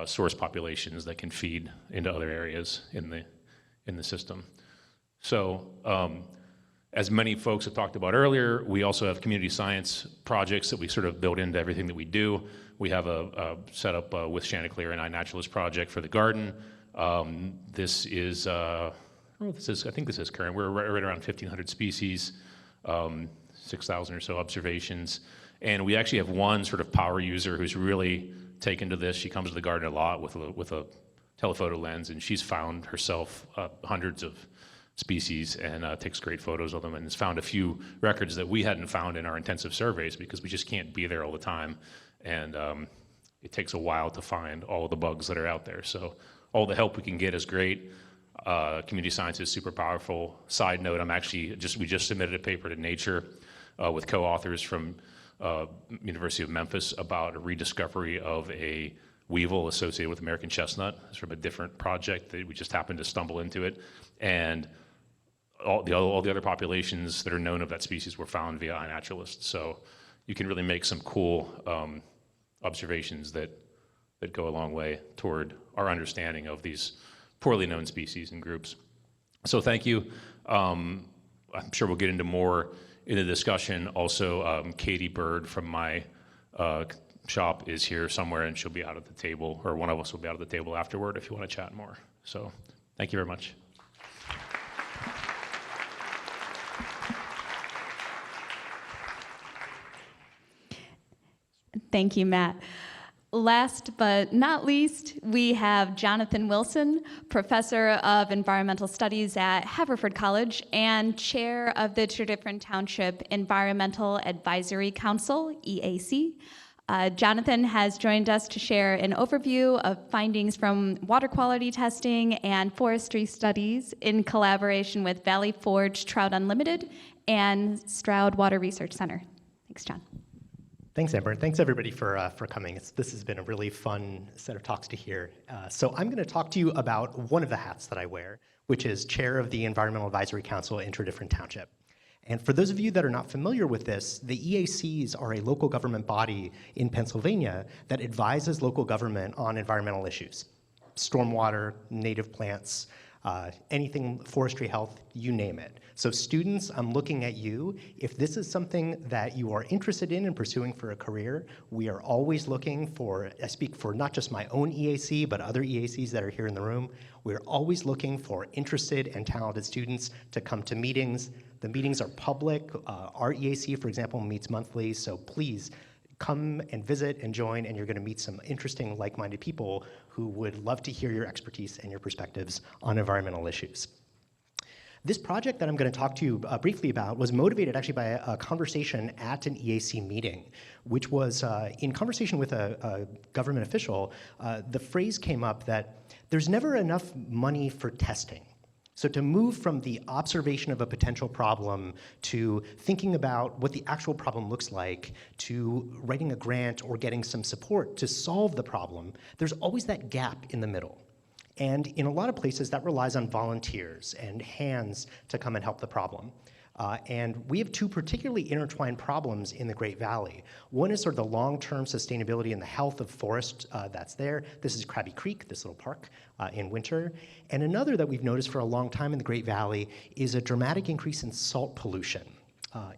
source populations that can feed into other areas in the system. So, as many folks have talked about earlier, we also have community science projects that we sort of build into everything that we do. We have a setup with Chanticleer and iNaturalist project for the garden. This is, I think this is current. We're right around 1,500 species, 6,000 or so observations. And we actually have one sort of power user who's really taken to this. She comes to the garden a lot with a telephoto lens, and she's found herself hundreds of species and takes great photos of them, and has found a few records that we hadn't found in our intensive surveys because we just can't be there all the time. And it takes a while to find all of the bugs that are out there. So all the help we can get is great. Community science is super powerful. Side note, we just submitted a paper to Nature with co-authors from University of Memphis about a rediscovery of a weevil associated with American chestnut. It's from a different project that we just happened to stumble into it. And all the other populations that are known of that species were found via iNaturalist. So you can really make some cool observations that go a long way toward our understanding of these poorly known species and groups. So thank you. I'm sure we'll get into more in the discussion. Also, Katie Bird from my shop is here somewhere, and she'll be out at the table, or one of us will be out at the table afterward if you want to chat more. So thank you very much. Thank you, Matt. Last but not least, we have Jonathan Wilson, Professor of Environmental Studies at Haverford College and Chair of the Tredyffrin Township Environmental Advisory Council, EAC. Jonathan has joined us to share an overview of findings from water quality testing and forestry studies in collaboration with Valley Forge Trout Unlimited and Stroud Water Research Center. Thanks, John. Thanks, Amber. Thanks, everybody, for coming. This has been a really fun set of talks to hear. So I'm going to talk to you about one of the hats that I wear, which is chair of the Environmental Advisory Council in Tredyffrin Township. And for those of you that are not familiar with this, the EACs are a local government body in Pennsylvania that advises local government on environmental issues. Stormwater, native plants, anything, forestry health, you name it. So students, I'm looking at you. If this is something that you are interested in and pursuing for a career, we are always looking for, I speak for not just my own EAC, but other EACs that are here in the room. We're always looking for interested and talented students to come to meetings. The meetings are public. Our EAC, for example, meets monthly, so please come and visit and join, and you're going to meet some interesting, like-minded people who would love to hear your expertise and your perspectives on environmental issues. This project that I'm going to talk to you briefly about was motivated actually by a conversation at an EAC meeting, which was in conversation with a government official, the phrase came up that there's never enough money for testing. So to move from the observation of a potential problem to thinking about what the actual problem looks like, to writing a grant or getting some support to solve the problem, there's always that gap in the middle. And in a lot of places, that relies on volunteers and hands to come and help the problem. And we have two particularly intertwined problems in the Great Valley. One is sort of the long-term sustainability and the health of forest that's there. This is Krabby Creek, this little park in winter. And another that we've noticed for a long time in the Great Valley is a dramatic increase in salt pollution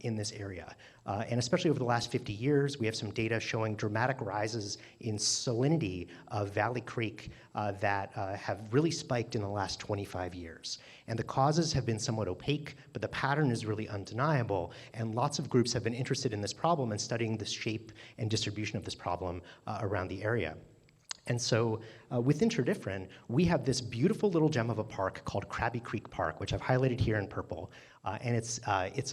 in this area. And especially over the last 50 years, we have some data showing dramatic rises in salinity of Valley Creek that have really spiked in the last 25 years. And the causes have been somewhat opaque, but the pattern is really undeniable. And lots of groups have been interested in this problem and studying the shape and distribution of this problem around the area. And so within Tredyffrin, we have this beautiful little gem of a park called Krabby Creek Park, which I've highlighted here in purple. And it's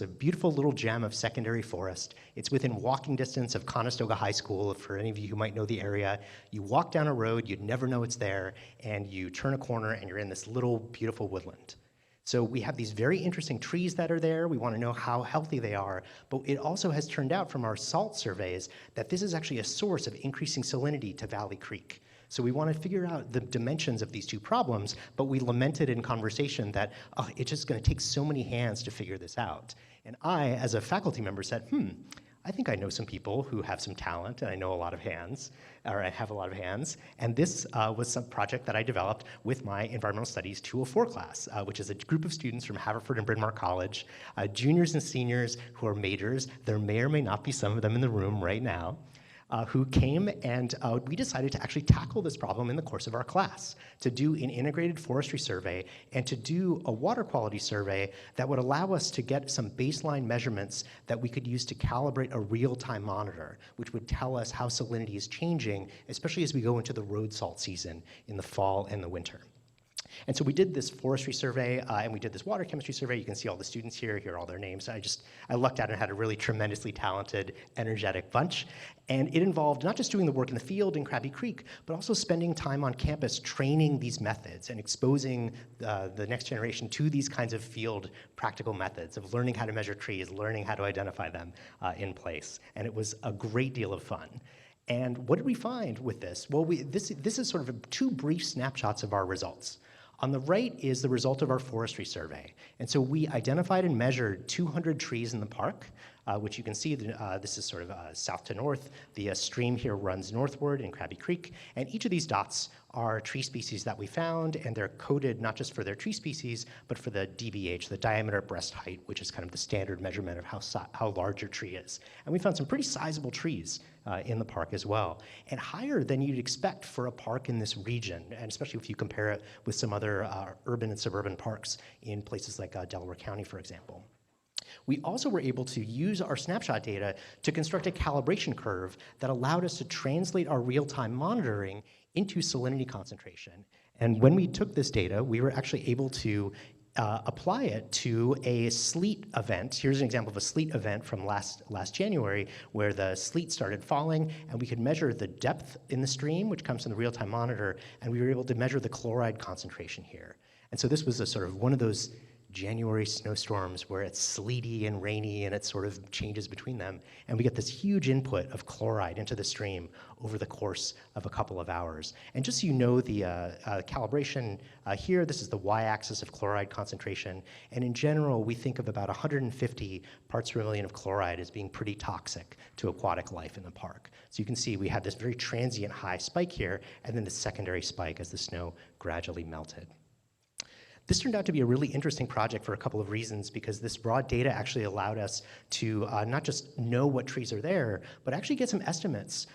a beautiful little gem of secondary forest. It's within walking distance of Conestoga High School, for any of you who might know the area. You walk down a road, you'd never know it's there, and you turn a corner and you're in this little beautiful woodland. So we have these very interesting trees that are there. We want to know how healthy they are. But it also has turned out from our salt surveys that this is actually a source of increasing salinity to Valley Creek. So we want to figure out the dimensions of these two problems, but we lamented in conversation that it's just going to take so many hands to figure this out. And I, as a faculty member, said, I think I know some people who have some talent, and I know a lot of hands, or I have a lot of hands. And this was some project that I developed with my Environmental Studies 204 class, which is a group of students from Haverford and Bryn Mawr College, juniors and seniors who are majors. There may or may not be some of them in the room right now. Who came, and we decided to actually tackle this problem in the course of our class, to do an integrated forestry survey and to do a water quality survey that would allow us to get some baseline measurements that we could use to calibrate a real-time monitor, which would tell us how salinity is changing, especially as we go into the road salt season in the fall and the winter. And so we did this forestry survey, and we did this water chemistry survey. You can see all the students here are all their names. I lucked out and had a really tremendously talented, energetic bunch. And it involved not just doing the work in the field in Krabby Creek, but also spending time on campus training these methods and exposing the next generation to these kinds of field practical methods of learning how to measure trees, learning how to identify them in place. And it was a great deal of fun. And what did we find with this? Well, this is sort of two brief snapshots of our results. On the right is the result of our forestry survey. And so we identified and measured 200 trees in the park, which you can see, this is sort of south to north. The stream here runs northward in Krabby Creek, and each of these dots are tree species that we found, and they're coded not just for their tree species, but for the DBH, the diameter breast height, which is kind of the standard measurement of how large your tree is. And we found some pretty sizable trees in the park as well, and higher than you'd expect for a park in this region, and especially if you compare it with some other urban and suburban parks in places like Delaware County, for example. We also were able to use our snapshot data to construct a calibration curve that allowed us to translate our real-time monitoring into salinity concentration. And when we took this data, we were actually able to apply it to a sleet event. Here's an example of a sleet event from last January, where the sleet started falling, and we could measure the depth in the stream, which comes from the real-time monitor, and we were able to measure the chloride concentration here. And so this was a sort of one of those January snowstorms where it's sleety and rainy and it sort of changes between them. And we get this huge input of chloride into the stream over the course of a couple of hours. And just so you know, the calibration here, this is the y-axis of chloride concentration. And in general, we think of about 150 parts per million of chloride as being pretty toxic to aquatic life in the park. So you can see we had this very transient high spike here, and then the secondary spike as the snow gradually melted. This turned out to be a really interesting project for a couple of reasons, because this raw data actually allowed us to not just know what trees are there, but actually get some estimates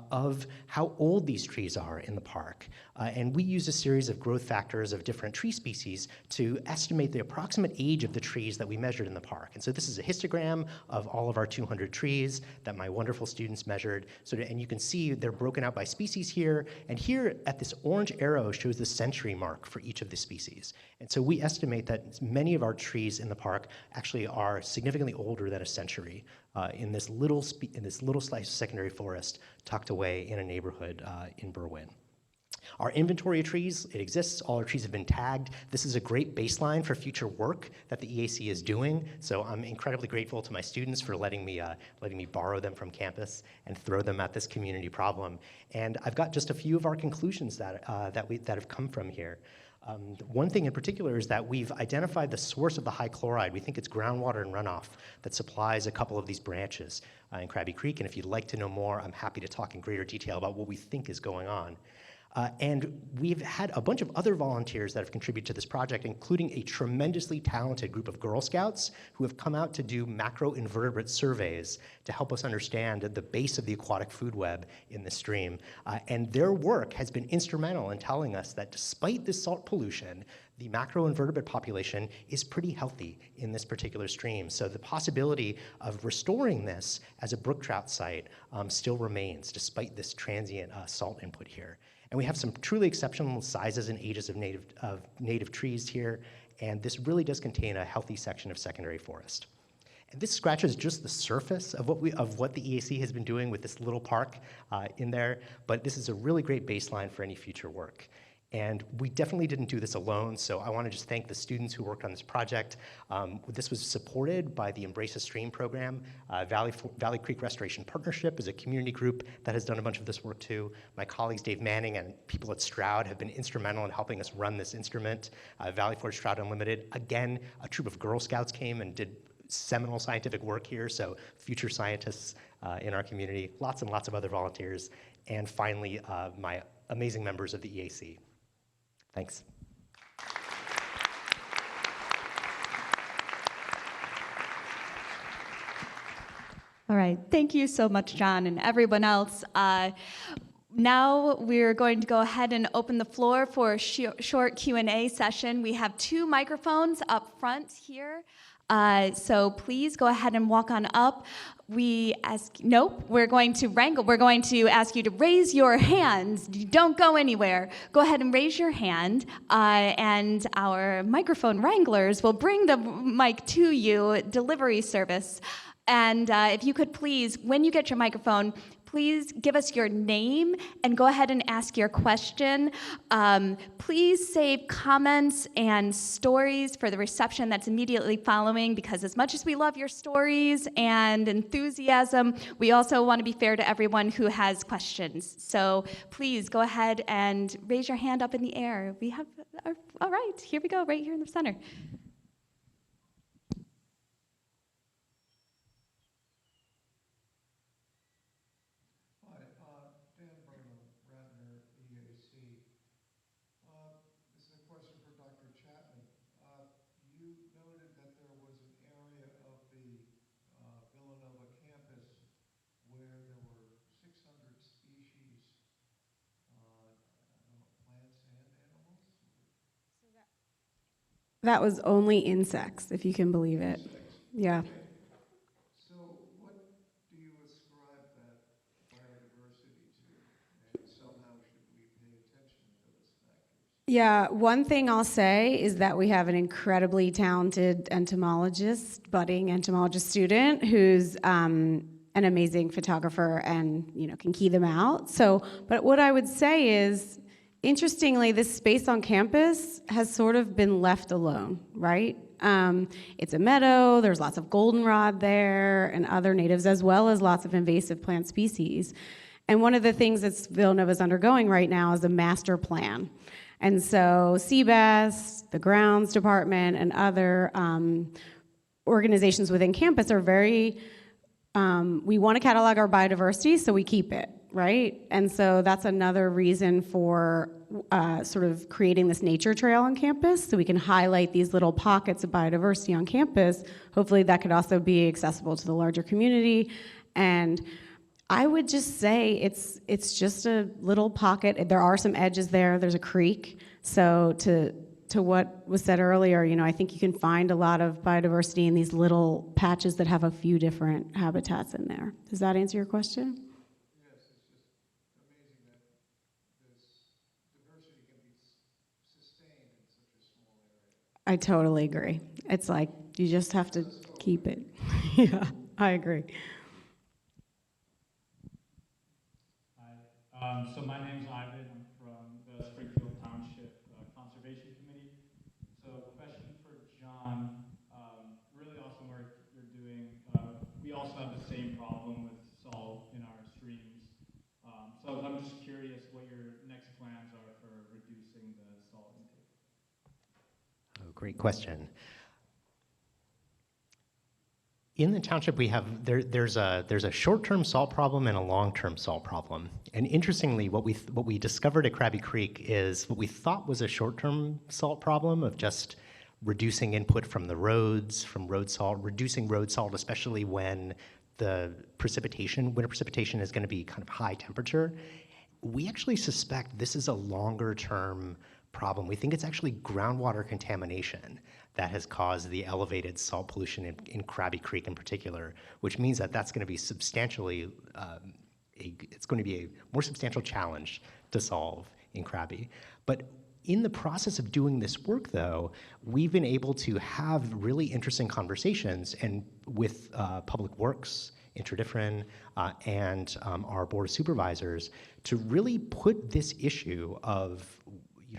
of how old these trees are in the park. And we used a series of growth factors of different tree species to estimate the approximate age of the trees that we measured in the park. And so this is a histogram of all of our 200 trees that my wonderful students measured. And you can see they're broken out by species here. And here at this orange arrow shows the century mark for each of the species. And so we estimate that many of our trees in the park actually are significantly older than a century in this little slice of secondary forest tucked away in a neighborhood in Berwyn. Our inventory of trees, it exists. All our trees have been tagged. This is a great baseline for future work that the EAC is doing. So I'm incredibly grateful to my students for letting me borrow them from campus and throw them at this community problem. And I've got just a few of our conclusions that have come from here. One thing in particular is that we've identified the source of the high chloride. We think it's groundwater and runoff that supplies a couple of these branches in Krabby Creek. And if you'd like to know more, I'm happy to talk in greater detail about what we think is going on. And we've had a bunch of other volunteers that have contributed to this project, including a tremendously talented group of Girl Scouts who have come out to do macroinvertebrate surveys to help us understand the base of the aquatic food web in the stream. And their work has been instrumental in telling us that despite this salt pollution, the macroinvertebrate population is pretty healthy in this particular stream. So the possibility of restoring this as a brook trout site still remains, despite this transient salt input here. And we have some truly exceptional sizes and ages of native trees here, and this really does contain a healthy section of secondary forest. And this scratches just the surface of what the EAC has been doing with this little park in there, but this is a really great baseline for any future work. And we definitely didn't do this alone, so I want to just thank the students who worked on this project. This was supported by the Embrace a Stream program. Valley Creek Restoration Partnership is a community group that has done a bunch of this work too. My colleagues Dave Manning and people at Stroud have been instrumental in helping us run this instrument. Valley Forge Stroud Unlimited, again, a troop of Girl Scouts came and did seminal scientific work here, so future scientists in our community, lots and lots of other volunteers, and finally, my amazing members of the EAC. Thanks. All right, thank you so much, John, and everyone else. Now we're going to go ahead and open the floor for a short Q&A session. We have 2 microphones up front here. So please go ahead and walk on up. We're going to wrangle. We're going to ask you to raise your hands. Don't go anywhere. Go ahead and raise your hand, and our microphone wranglers will bring the mic to you, delivery service. And if you could please, when you get your microphone, please give us your name and go ahead and ask your question. Please save comments and stories for the reception that's immediately following, because as much as we love your stories and enthusiasm, we also want to be fair to everyone who has questions. So please go ahead and raise your hand up in the air. We have, all right, here we go, right here in the center. You noted that there was an area of the Villanova campus where there were 600 species, I don't know, plants and animals? That was only insects, if you can believe it. Insects. Yeah. Okay. So what do you ascribe that biodiversity to? And somehow should we pay attention to those factors? Yeah, one thing I'll say is that we have an incredibly talented entomologist, budding entomologist student, who's an amazing photographer and can key them out. So, but what I would say is, interestingly, this space on campus has sort of been left alone, right? It's a meadow, there's lots of goldenrod there and other natives, as well as lots of invasive plant species. And one of the things that Villanova's undergoing right now is a master plan. And so CBEST, the grounds department, and other organizations within campus are very, we want to catalog our biodiversity, so we keep it, right? And so that's another reason for sort of creating this nature trail on campus, so we can highlight these little pockets of biodiversity on campus. Hopefully that could also be accessible to the larger community. And I would just say it's just a little pocket. There are some edges there. There's a creek. So to what was said earlier, I think you can find a lot of biodiversity in these little patches that have a few different habitats in there. Does that answer your question? Yes, it's just amazing that this diversity can be sustained in such a small area. I totally agree. It's like you just have to keep it. Yeah, I agree. Hi. So my name's Ivan. I'm from the Springfield Township Conservation Committee. So question for John. Really awesome work you're doing. We also have the same problem with salt in our streams. So I'm just curious what your next plans are for reducing the salt intake. Oh, great question. In the township, we have there's a short-term salt problem and a long-term salt problem. And interestingly, what we discovered at Krabby Creek is what we thought was a short-term salt problem of just reducing input from the roads, from road salt, reducing road salt, especially when the winter precipitation is going to be kind of high temperature. We actually suspect this is a longer-term problem. We think it's actually groundwater contamination that has caused the elevated salt pollution in Krabby Creek in particular, which means that that's going to be substantially, it's going to be a more substantial challenge to solve in Krabby. But in the process of doing this work, though, we've been able to have really interesting conversations and with Public Works, Interdifferent, and our Board of Supervisors to really put this issue of,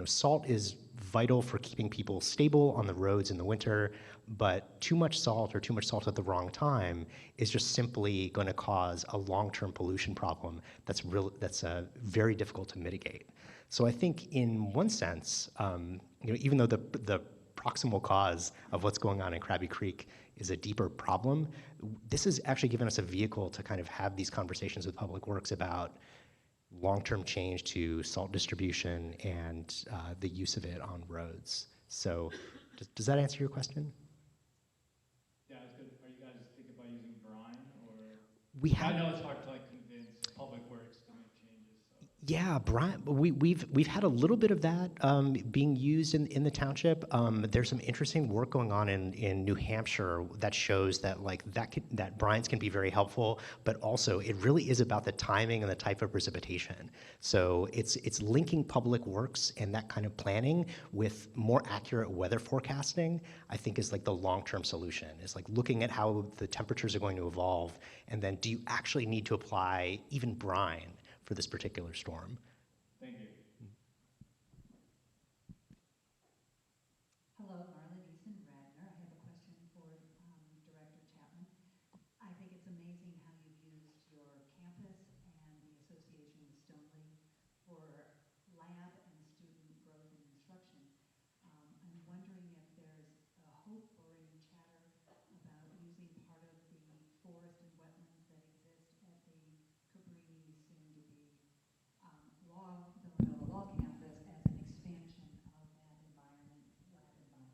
salt is vital for keeping people stable on the roads in the winter, but too much salt or too much salt at the wrong time is just simply going to cause a long-term pollution problem that's very difficult to mitigate. So I think in one sense, even though the proximal cause of what's going on in Krabby Creek is a deeper problem, this has actually given us a vehicle to kind of have these conversations with Public Works about long-term change to salt distribution and the use of it on roads. So does that answer your question? Yeah, it's good. Are you guys thinking about using brine, or? I know it's hard to convince Public Works to make changes. So. Yeah, brine. We've had a little bit of that being used in the township. There's some interesting work going on in New Hampshire that shows that that brines can be very helpful, but also it really is about the timing and the type of precipitation. So it's linking Public Works and that kind of planning with more accurate weather forecasting. I think is the long-term solution. Is looking at how the temperatures are going to evolve, and then do you actually need to apply even brine for this particular storm? Thank you. Hello, Marla Neeson, Radnor. I have a question for Director Chapman. I think it's amazing how you've used your campus and the association with Stoneleigh for lab and student growth and instruction. I'm wondering if there's a hope or any chatter about using part of the forest and wetlands that exist at the Cabrini soon-to-be Villanova Law Campus as an expansion of that lab environment for you.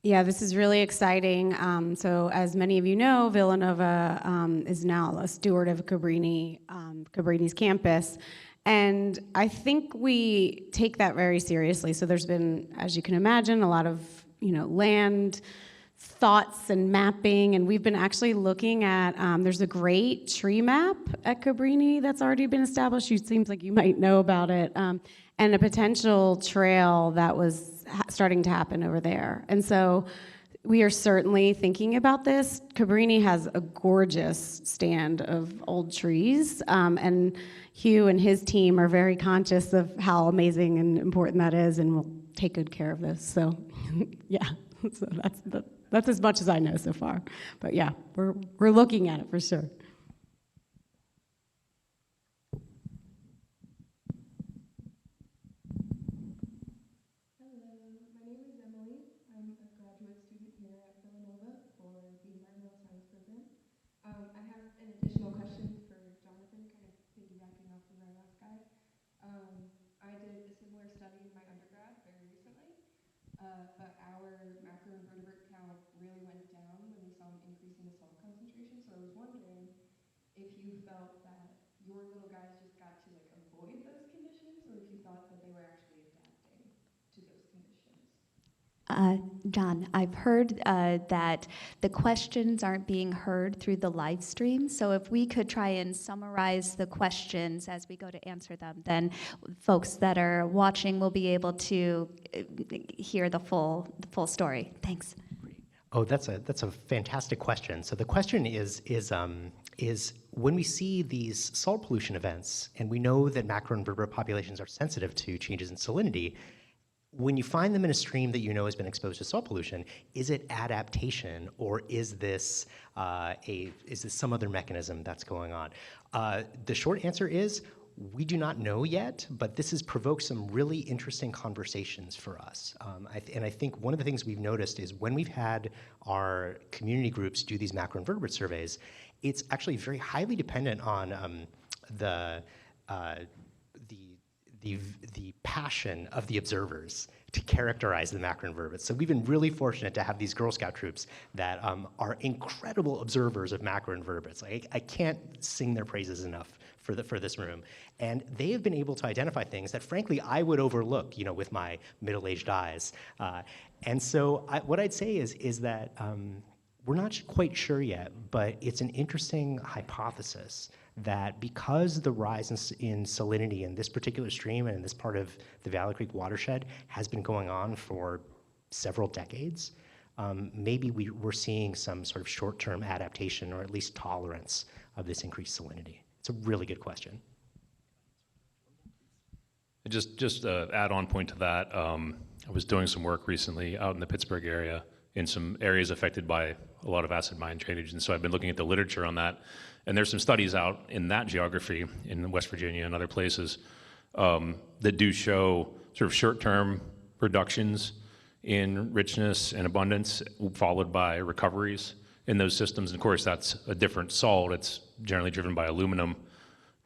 Yeah, this is really exciting. So as many of you know, Villanova is now a steward of Cabrini's campus. And I think we take that very seriously. So there's been, as you can imagine, a lot of land thoughts and mapping, and we've been actually looking at, there's a great tree map at Cabrini that's already been established. It seems like you might know about it, and a potential trail that was starting to happen over there. And so we are certainly thinking about this. Cabrini has a gorgeous stand of old trees, and Hugh and his team are very conscious of how amazing and important that is, and will take good care of this. So, yeah, so that's as much as I know so far. But yeah, we're looking at it for sure. Hello, my name is Emily. I'm a graduate student here at Villanova for the Environmental Science program. I have an additional question for Jonathan, kind of piggybacking off of our last guy. I did a similar study in my undergrad very recently, but our macroinvertebrate count really went down when we saw an increase in the salt concentration. So I was wondering if you felt that your little guys just got to avoid those conditions, or if you thought that they were actually adapting to those conditions. John, I've heard that the questions aren't being heard through the live stream, so if we could try and summarize the questions as we go to answer them, then folks that are watching will be able to hear the full story. Thanks. Oh, that's a fantastic question. So the question is when we see these salt pollution events, and we know that macroinvertebrate populations are sensitive to changes in salinity, when you find them in a stream that you know has been exposed to salt pollution, is it adaptation, or is this some other mechanism that's going on? The short answer is we do not know yet, but this has provoked some really interesting conversations for us. And I think one of the things we've noticed is when we've had our community groups do these macroinvertebrate surveys, it's actually very highly dependent on the passion of the observers to characterize the macroinvertebrates. So we've been really fortunate to have these Girl Scout troops that are incredible observers of macroinvertebrates. I can't sing their praises enough for this room. And they have been able to identify things that frankly I would overlook, with my middle-aged eyes. And so what I'd say is that we're not quite sure yet, but it's an interesting hypothesis that because the rise in salinity in this particular stream and in this part of the Valley Creek watershed has been going on for several decades, maybe we're seeing some sort of short-term adaptation or at least tolerance of this increased salinity. It's a really good question. Just add-on point to that, I was doing some work recently out in the Pittsburgh area in some areas affected by a lot of acid mine drainage, and so I've been looking at the literature on that, and there's some studies out in that geography in West Virginia and other places that do show sort of short-term reductions in richness and abundance followed by recoveries in those systems. And of course, that's a different salt. It's generally driven by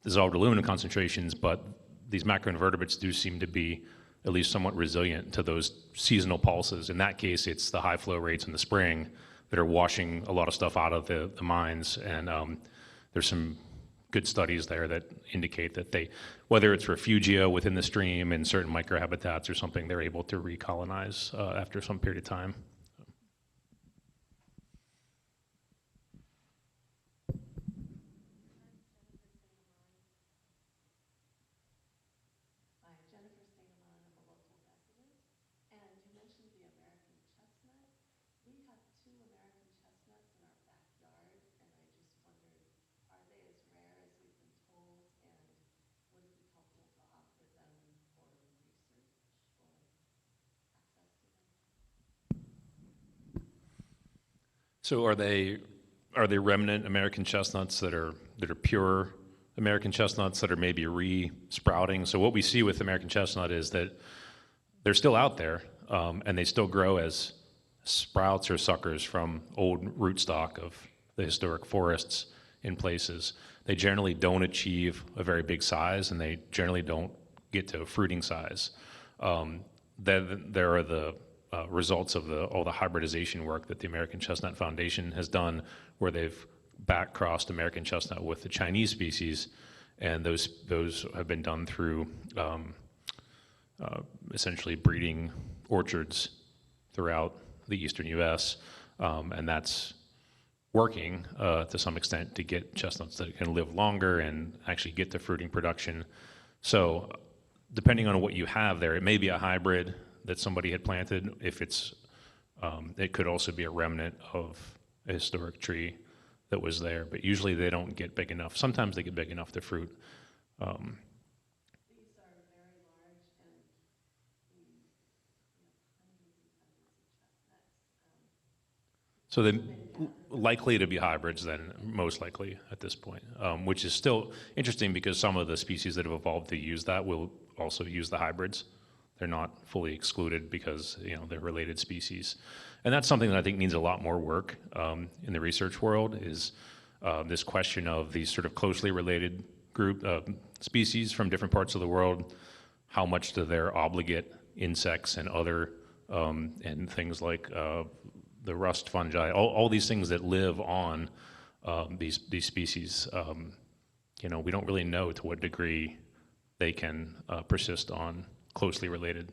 dissolved aluminum concentrations, but these macroinvertebrates do seem to be at least somewhat resilient to those seasonal pulses. In that case, it's the high flow rates in the spring that are washing a lot of stuff out of the mines. And there's some good studies there that indicate that whether it's refugia within the stream in certain microhabitats or something, they're able to recolonize after some period of time. So are they remnant American chestnuts that are pure American chestnuts that are maybe re-sprouting? So what we see with American chestnut is that they're still out there and they still grow as sprouts or suckers from old rootstock of the historic forests in places. They generally don't achieve a very big size and they generally don't get to a fruiting size. Then there are the results of all the hybridization work that the American Chestnut Foundation has done, where they've back-crossed American chestnut with the Chinese species, and those have been done through essentially breeding orchards throughout the eastern U.S., and that's working to some extent to get chestnuts that can live longer and actually get to fruiting production. So depending on what you have there, it may be a hybrid that somebody had planted. If it could also be a remnant of a historic tree that was there, but usually they don't get big enough. Sometimes they get big enough to fruit. These are very large and hundreds and hundreds of chestnuts. So they're likely to be hybrids then, most likely at this point, which is still interesting because some of the species that have evolved to use that will also use the hybrids. They're not fully excluded because they're related species. And that's something that I think needs a lot more work in the research world is this question of these sort of closely related group species from different parts of the world. How much do their obligate insects and other and things like the rust fungi, all these things that live on these species, we don't really know to what degree they can persist on closely related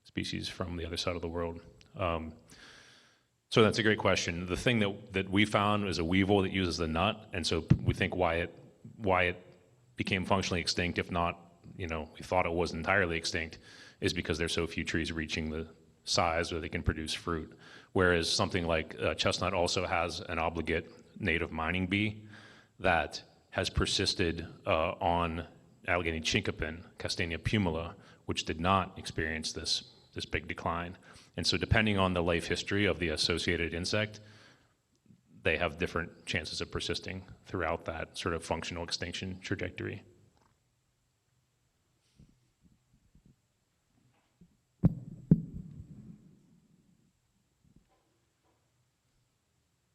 species from the other side of the world. So that's a great question. The thing that we found is a weevil that uses the nut, and so we think why it became functionally extinct, if not, we thought it was entirely extinct, is because there's so few trees reaching the size where they can produce fruit. Whereas something like chestnut also has an obligate native mining bee that has persisted on Allegheny chinkapin, Castanea pumila, which did not experience this big decline. And so depending on the life history of the associated insect, they have different chances of persisting throughout that sort of functional extinction trajectory.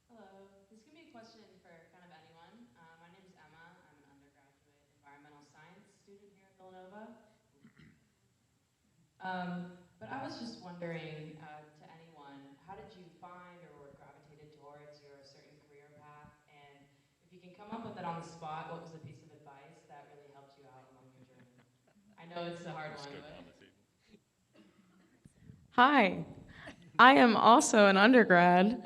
Hello, this can be a question for kind of anyone. My name is Emma. I'm an undergraduate environmental science student here at Villanova. But I was just wondering, to anyone, how did you find or gravitated towards your certain career path? And if you can come up with it on the spot, what was the piece of advice that really helped you out along your journey? I know it's a hard one, but... Hi, I am also an undergrad.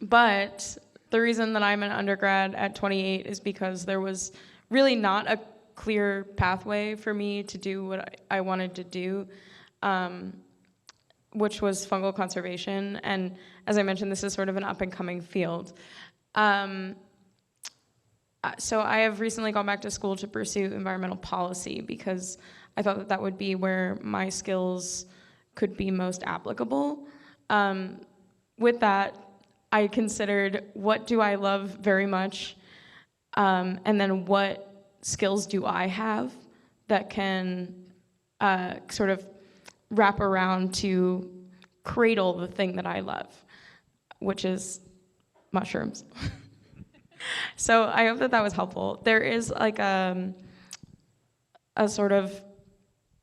But the reason that I'm an undergrad at 28 is because there was really not a clear pathway for me to do what I wanted to do, which was fungal conservation. And as I mentioned, this is sort of an up-and-coming field. So I have recently gone back to school to pursue environmental policy because I thought that that would be where my skills could be most applicable. With that, I considered what do I love very much, and then what skills do I have that can sort of wrap around to cradle the thing that I love, which is mushrooms. So I hope that that was helpful. There is like a sort of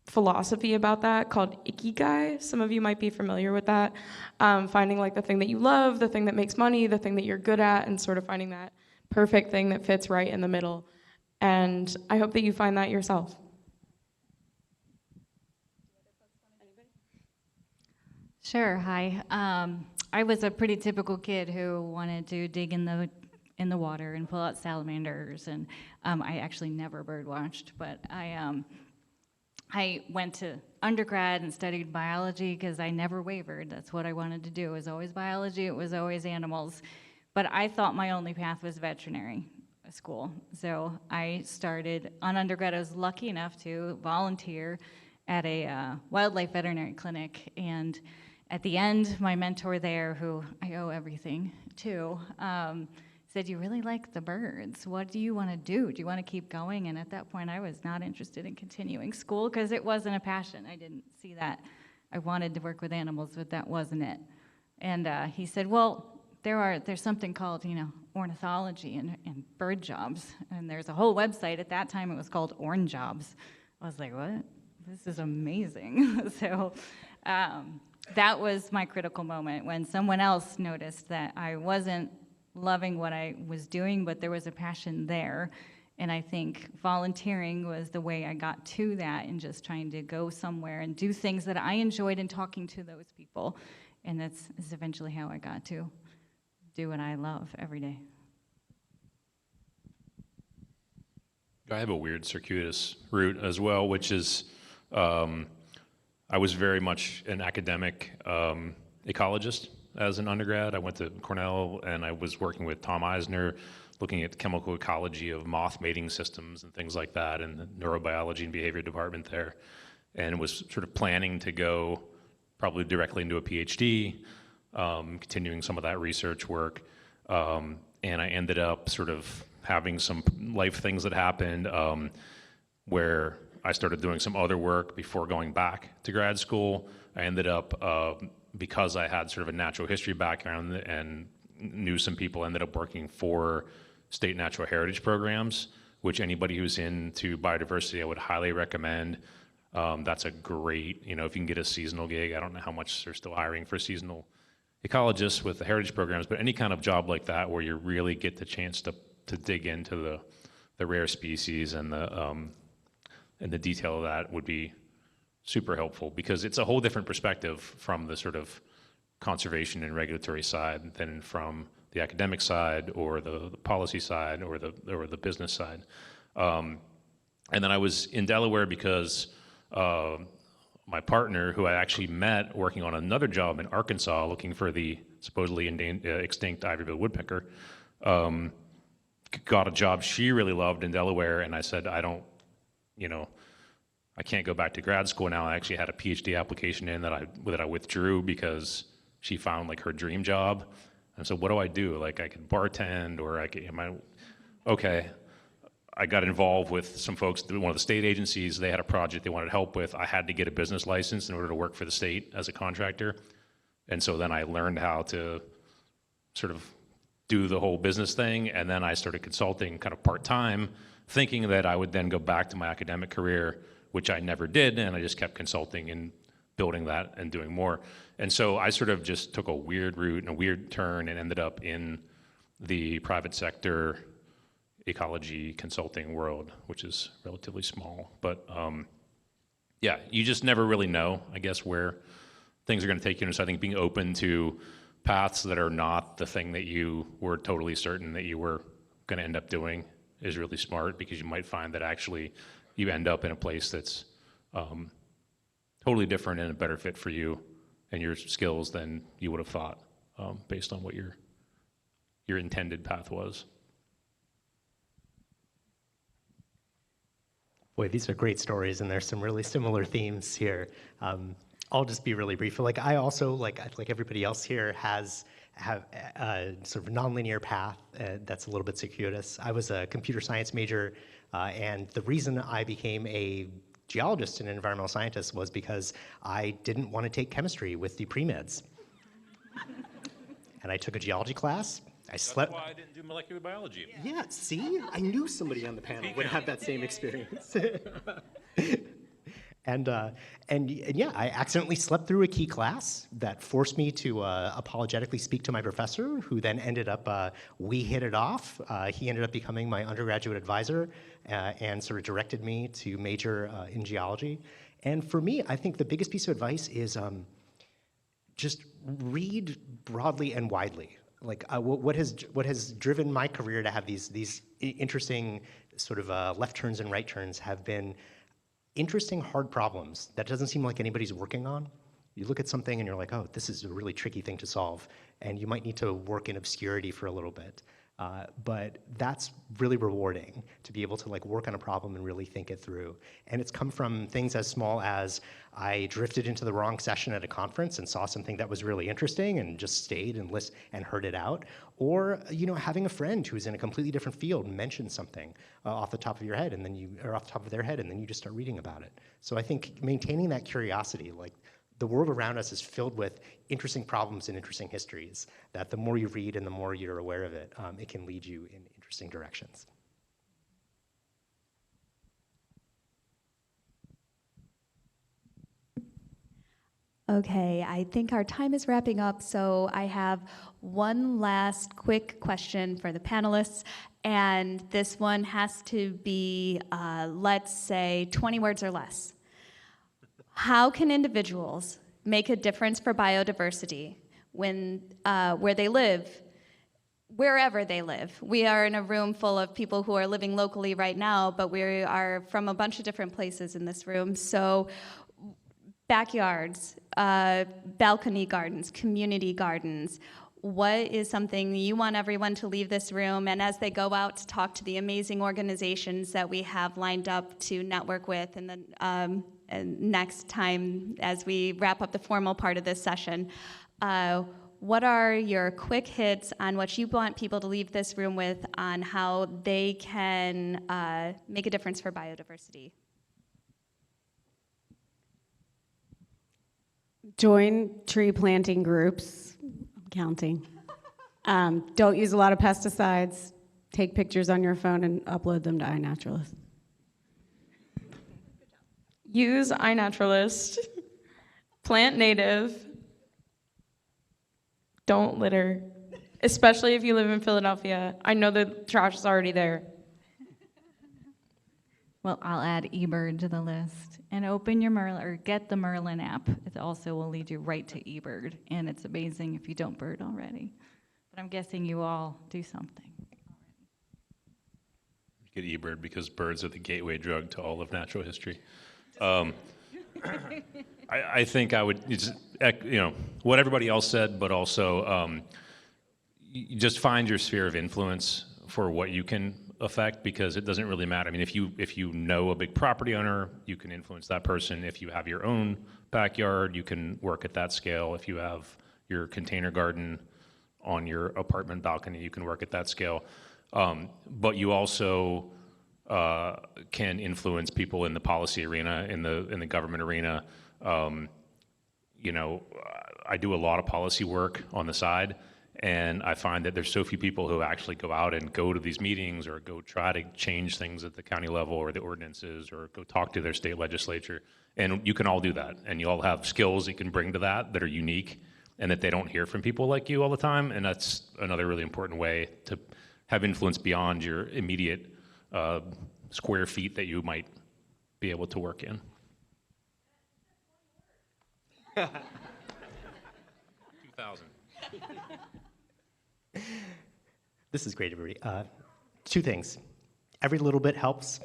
philosophy about that called ikigai. Some of you might be familiar with that. Finding like the thing that you love, the thing that makes money, the thing that you're good at, and sort of finding that perfect thing that fits right in the middle. And I hope that you find that yourself. Sure, hi. I was a pretty typical kid who wanted to dig in the water and pull out salamanders, and I actually never bird watched, but I went to undergrad and studied biology because I never wavered. That's what I wanted to do. It was always biology, it was always animals. But I thought my only path was veterinary school. So I started on undergrad. I was lucky enough to volunteer at a wildlife veterinary clinic. And at the end, my mentor there, who I owe everything to, said, "You really like the birds. What do you want to do? Do you want to keep going?" And at that point, I was not interested in continuing school because it wasn't a passion. I didn't see that. I wanted to work with animals, but that wasn't it. And he said, "Well, there's something called, ornithology and bird jobs. And there's a whole website. At that time, it was called Orn Jobs." I was like, "What? This is amazing." So that was my critical moment when someone else noticed that I wasn't loving what I was doing, but there was a passion there. And I think volunteering was the way I got to that, and just trying to go somewhere and do things that I enjoyed and talking to those people. And that's eventually how I got to do what I love every day. I have a weird circuitous route as well, which is I was very much an academic ecologist as an undergrad. I went to Cornell and I was working with Tom Eisner, looking at the chemical ecology of moth mating systems and things like that in the neurobiology and behavior department there, and was sort of planning to go probably directly into a PhD, continuing some of that research work. And I ended up sort of having some life things that happened where I started doing some other work before going back to grad school. I ended up, because I had sort of a natural history background and knew some people, ended up working for state natural heritage programs, which anybody who's into biodiversity, I would highly recommend. That's a great, if you can get a seasonal gig. I don't know how much they're still hiring for seasonal ecologists with the heritage programs, but any kind of job like that where you really get the chance to dig into the rare species and the detail of that would be super helpful, because it's a whole different perspective from the sort of conservation and regulatory side than from the academic side or the policy side or the business side. And then I was in Delaware because my partner, who I actually met working on another job in Arkansas looking for the supposedly extinct ivory-billed woodpecker, got a job she really loved in Delaware, and I said, I can't go back to grad school now. I actually had a PhD application in that I withdrew because she found like her dream job. And so what do I do? Like I could bartend, or okay. I got involved with some folks through one of the state agencies. They had a project they wanted help with. I had to get a business license in order to work for the state as a contractor. And so then I learned how to sort of do the whole business thing, and then I started consulting kind of part-time, thinking that I would then go back to my academic career, which I never did, and I just kept consulting and building that and doing more. And so I sort of just took a weird route and a weird turn and ended up in the private sector ecology consulting world, which is relatively small. But yeah, you just never really know, I guess, where things are going to take you. And so I think being open to paths that are not the thing that you were totally certain that you were going to end up doing is really smart, because you might find that actually you end up in a place that's totally different and a better fit for you and your skills than you would have thought, based on what your intended path was. Boy, these are great stories, and there's some really similar themes here. I'll just be really brief. Like I also, like everybody else here, have a sort of nonlinear path that's a little bit circuitous. I was a computer science major, and the reason I became a geologist and an environmental scientist was because I didn't want to take chemistry with the pre-meds. And I took a geology class. That's why I didn't do molecular biology. Yeah, see? I knew somebody on the panel would have that same experience. And yeah, I accidentally slept through a key class that forced me to apologetically speak to my professor, who then ended up, we hit it off. He ended up becoming my undergraduate advisor and sort of directed me to major in geology. And for me, I think the biggest piece of advice is just read broadly and widely. Like what has driven my career to have these interesting sort of left turns and right turns have been interesting, hard problems that doesn't seem like anybody's working on. You look at something and you're like, oh, this is a really tricky thing to solve, and you might need to work in obscurity for a little bit. But that's really rewarding, to be able to like work on a problem and really think it through. And it's come from things as small as I drifted into the wrong session at a conference and saw something that was really interesting and just stayed and listened and heard it out. Or having a friend who's in a completely different field mention something off the top of your head, and then off the top of their head, and then you just start reading about it. So I think maintaining that curiosity, like the world around us is filled with interesting problems and interesting histories, that the more you read and the more you're aware of it, it can lead you in interesting directions. Okay, I think our time is wrapping up, so I have one last quick question for the panelists, and this one has to be, let's say, 20 words or less. How can individuals make a difference for biodiversity where they live, wherever they live? We are in a room full of people who are living locally right now, but we are from a bunch of different places in this room. So backyards, balcony gardens, community gardens. What is something you want everyone to leave this room, and as they go out to talk to the amazing organizations that we have lined up to network with, and then next time as we wrap up the formal part of this session, what are your quick hits on what you want people to leave this room with on how they can make a difference for biodiversity? Join tree planting groups. I'm counting. Don't use a lot of pesticides. Take pictures on your phone and upload them to iNaturalist. Use iNaturalist. Plant native. Don't litter. Especially if you live in Philadelphia. I know the trash is already there. Well, I'll add eBird to the list. And open your Merlin, or get the Merlin app. It also will lead you right to eBird, and it's amazing if you don't bird already. But I'm guessing you all do something. Get eBird because birds are the gateway drug to all of natural history. I think I would, what everybody else said, but also you just find your sphere of influence for what you can affect, because it doesn't really matter. I mean, if you know a big property owner, you can influence that person. If you have your own backyard, you can work at that scale. If you have your container garden on your apartment balcony, you can work at that scale. But you also can influence people in the policy arena, in the government arena. You know, I do a lot of policy work on the side, and I find that there's so few people who actually go out and go to these meetings or go try to change things at the county level or the ordinances or go talk to their state legislature. And you can all do that, and you all have skills you can bring to that are unique and that they don't hear from people like you all the time. And that's another really important way to have influence beyond your immediate square feet that you might be able to work in. 2000. This is great, everybody. Two things. Every little bit helps.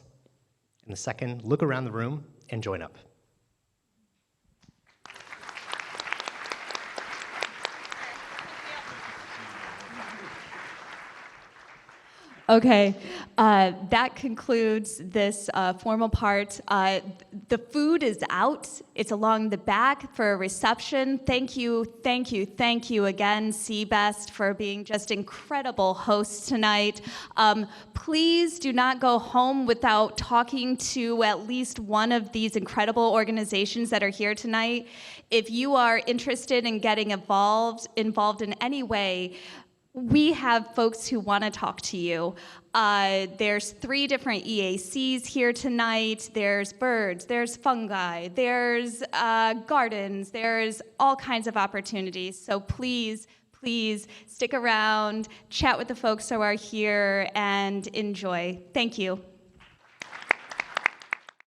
And the second, look around the room and join up. Okay, that concludes this formal part. The food is out. It's along the back for a reception. Thank you again, Seabest, for being just incredible hosts tonight. Please do not go home without talking to at least one of these incredible organizations that are here tonight. If you are interested in getting involved in any way, we have folks who want to talk to you. There's 3 different EACs here tonight. There's birds, there's fungi, there's gardens, there's all kinds of opportunities. So please stick around, chat with the folks who are here, and enjoy. Thank you.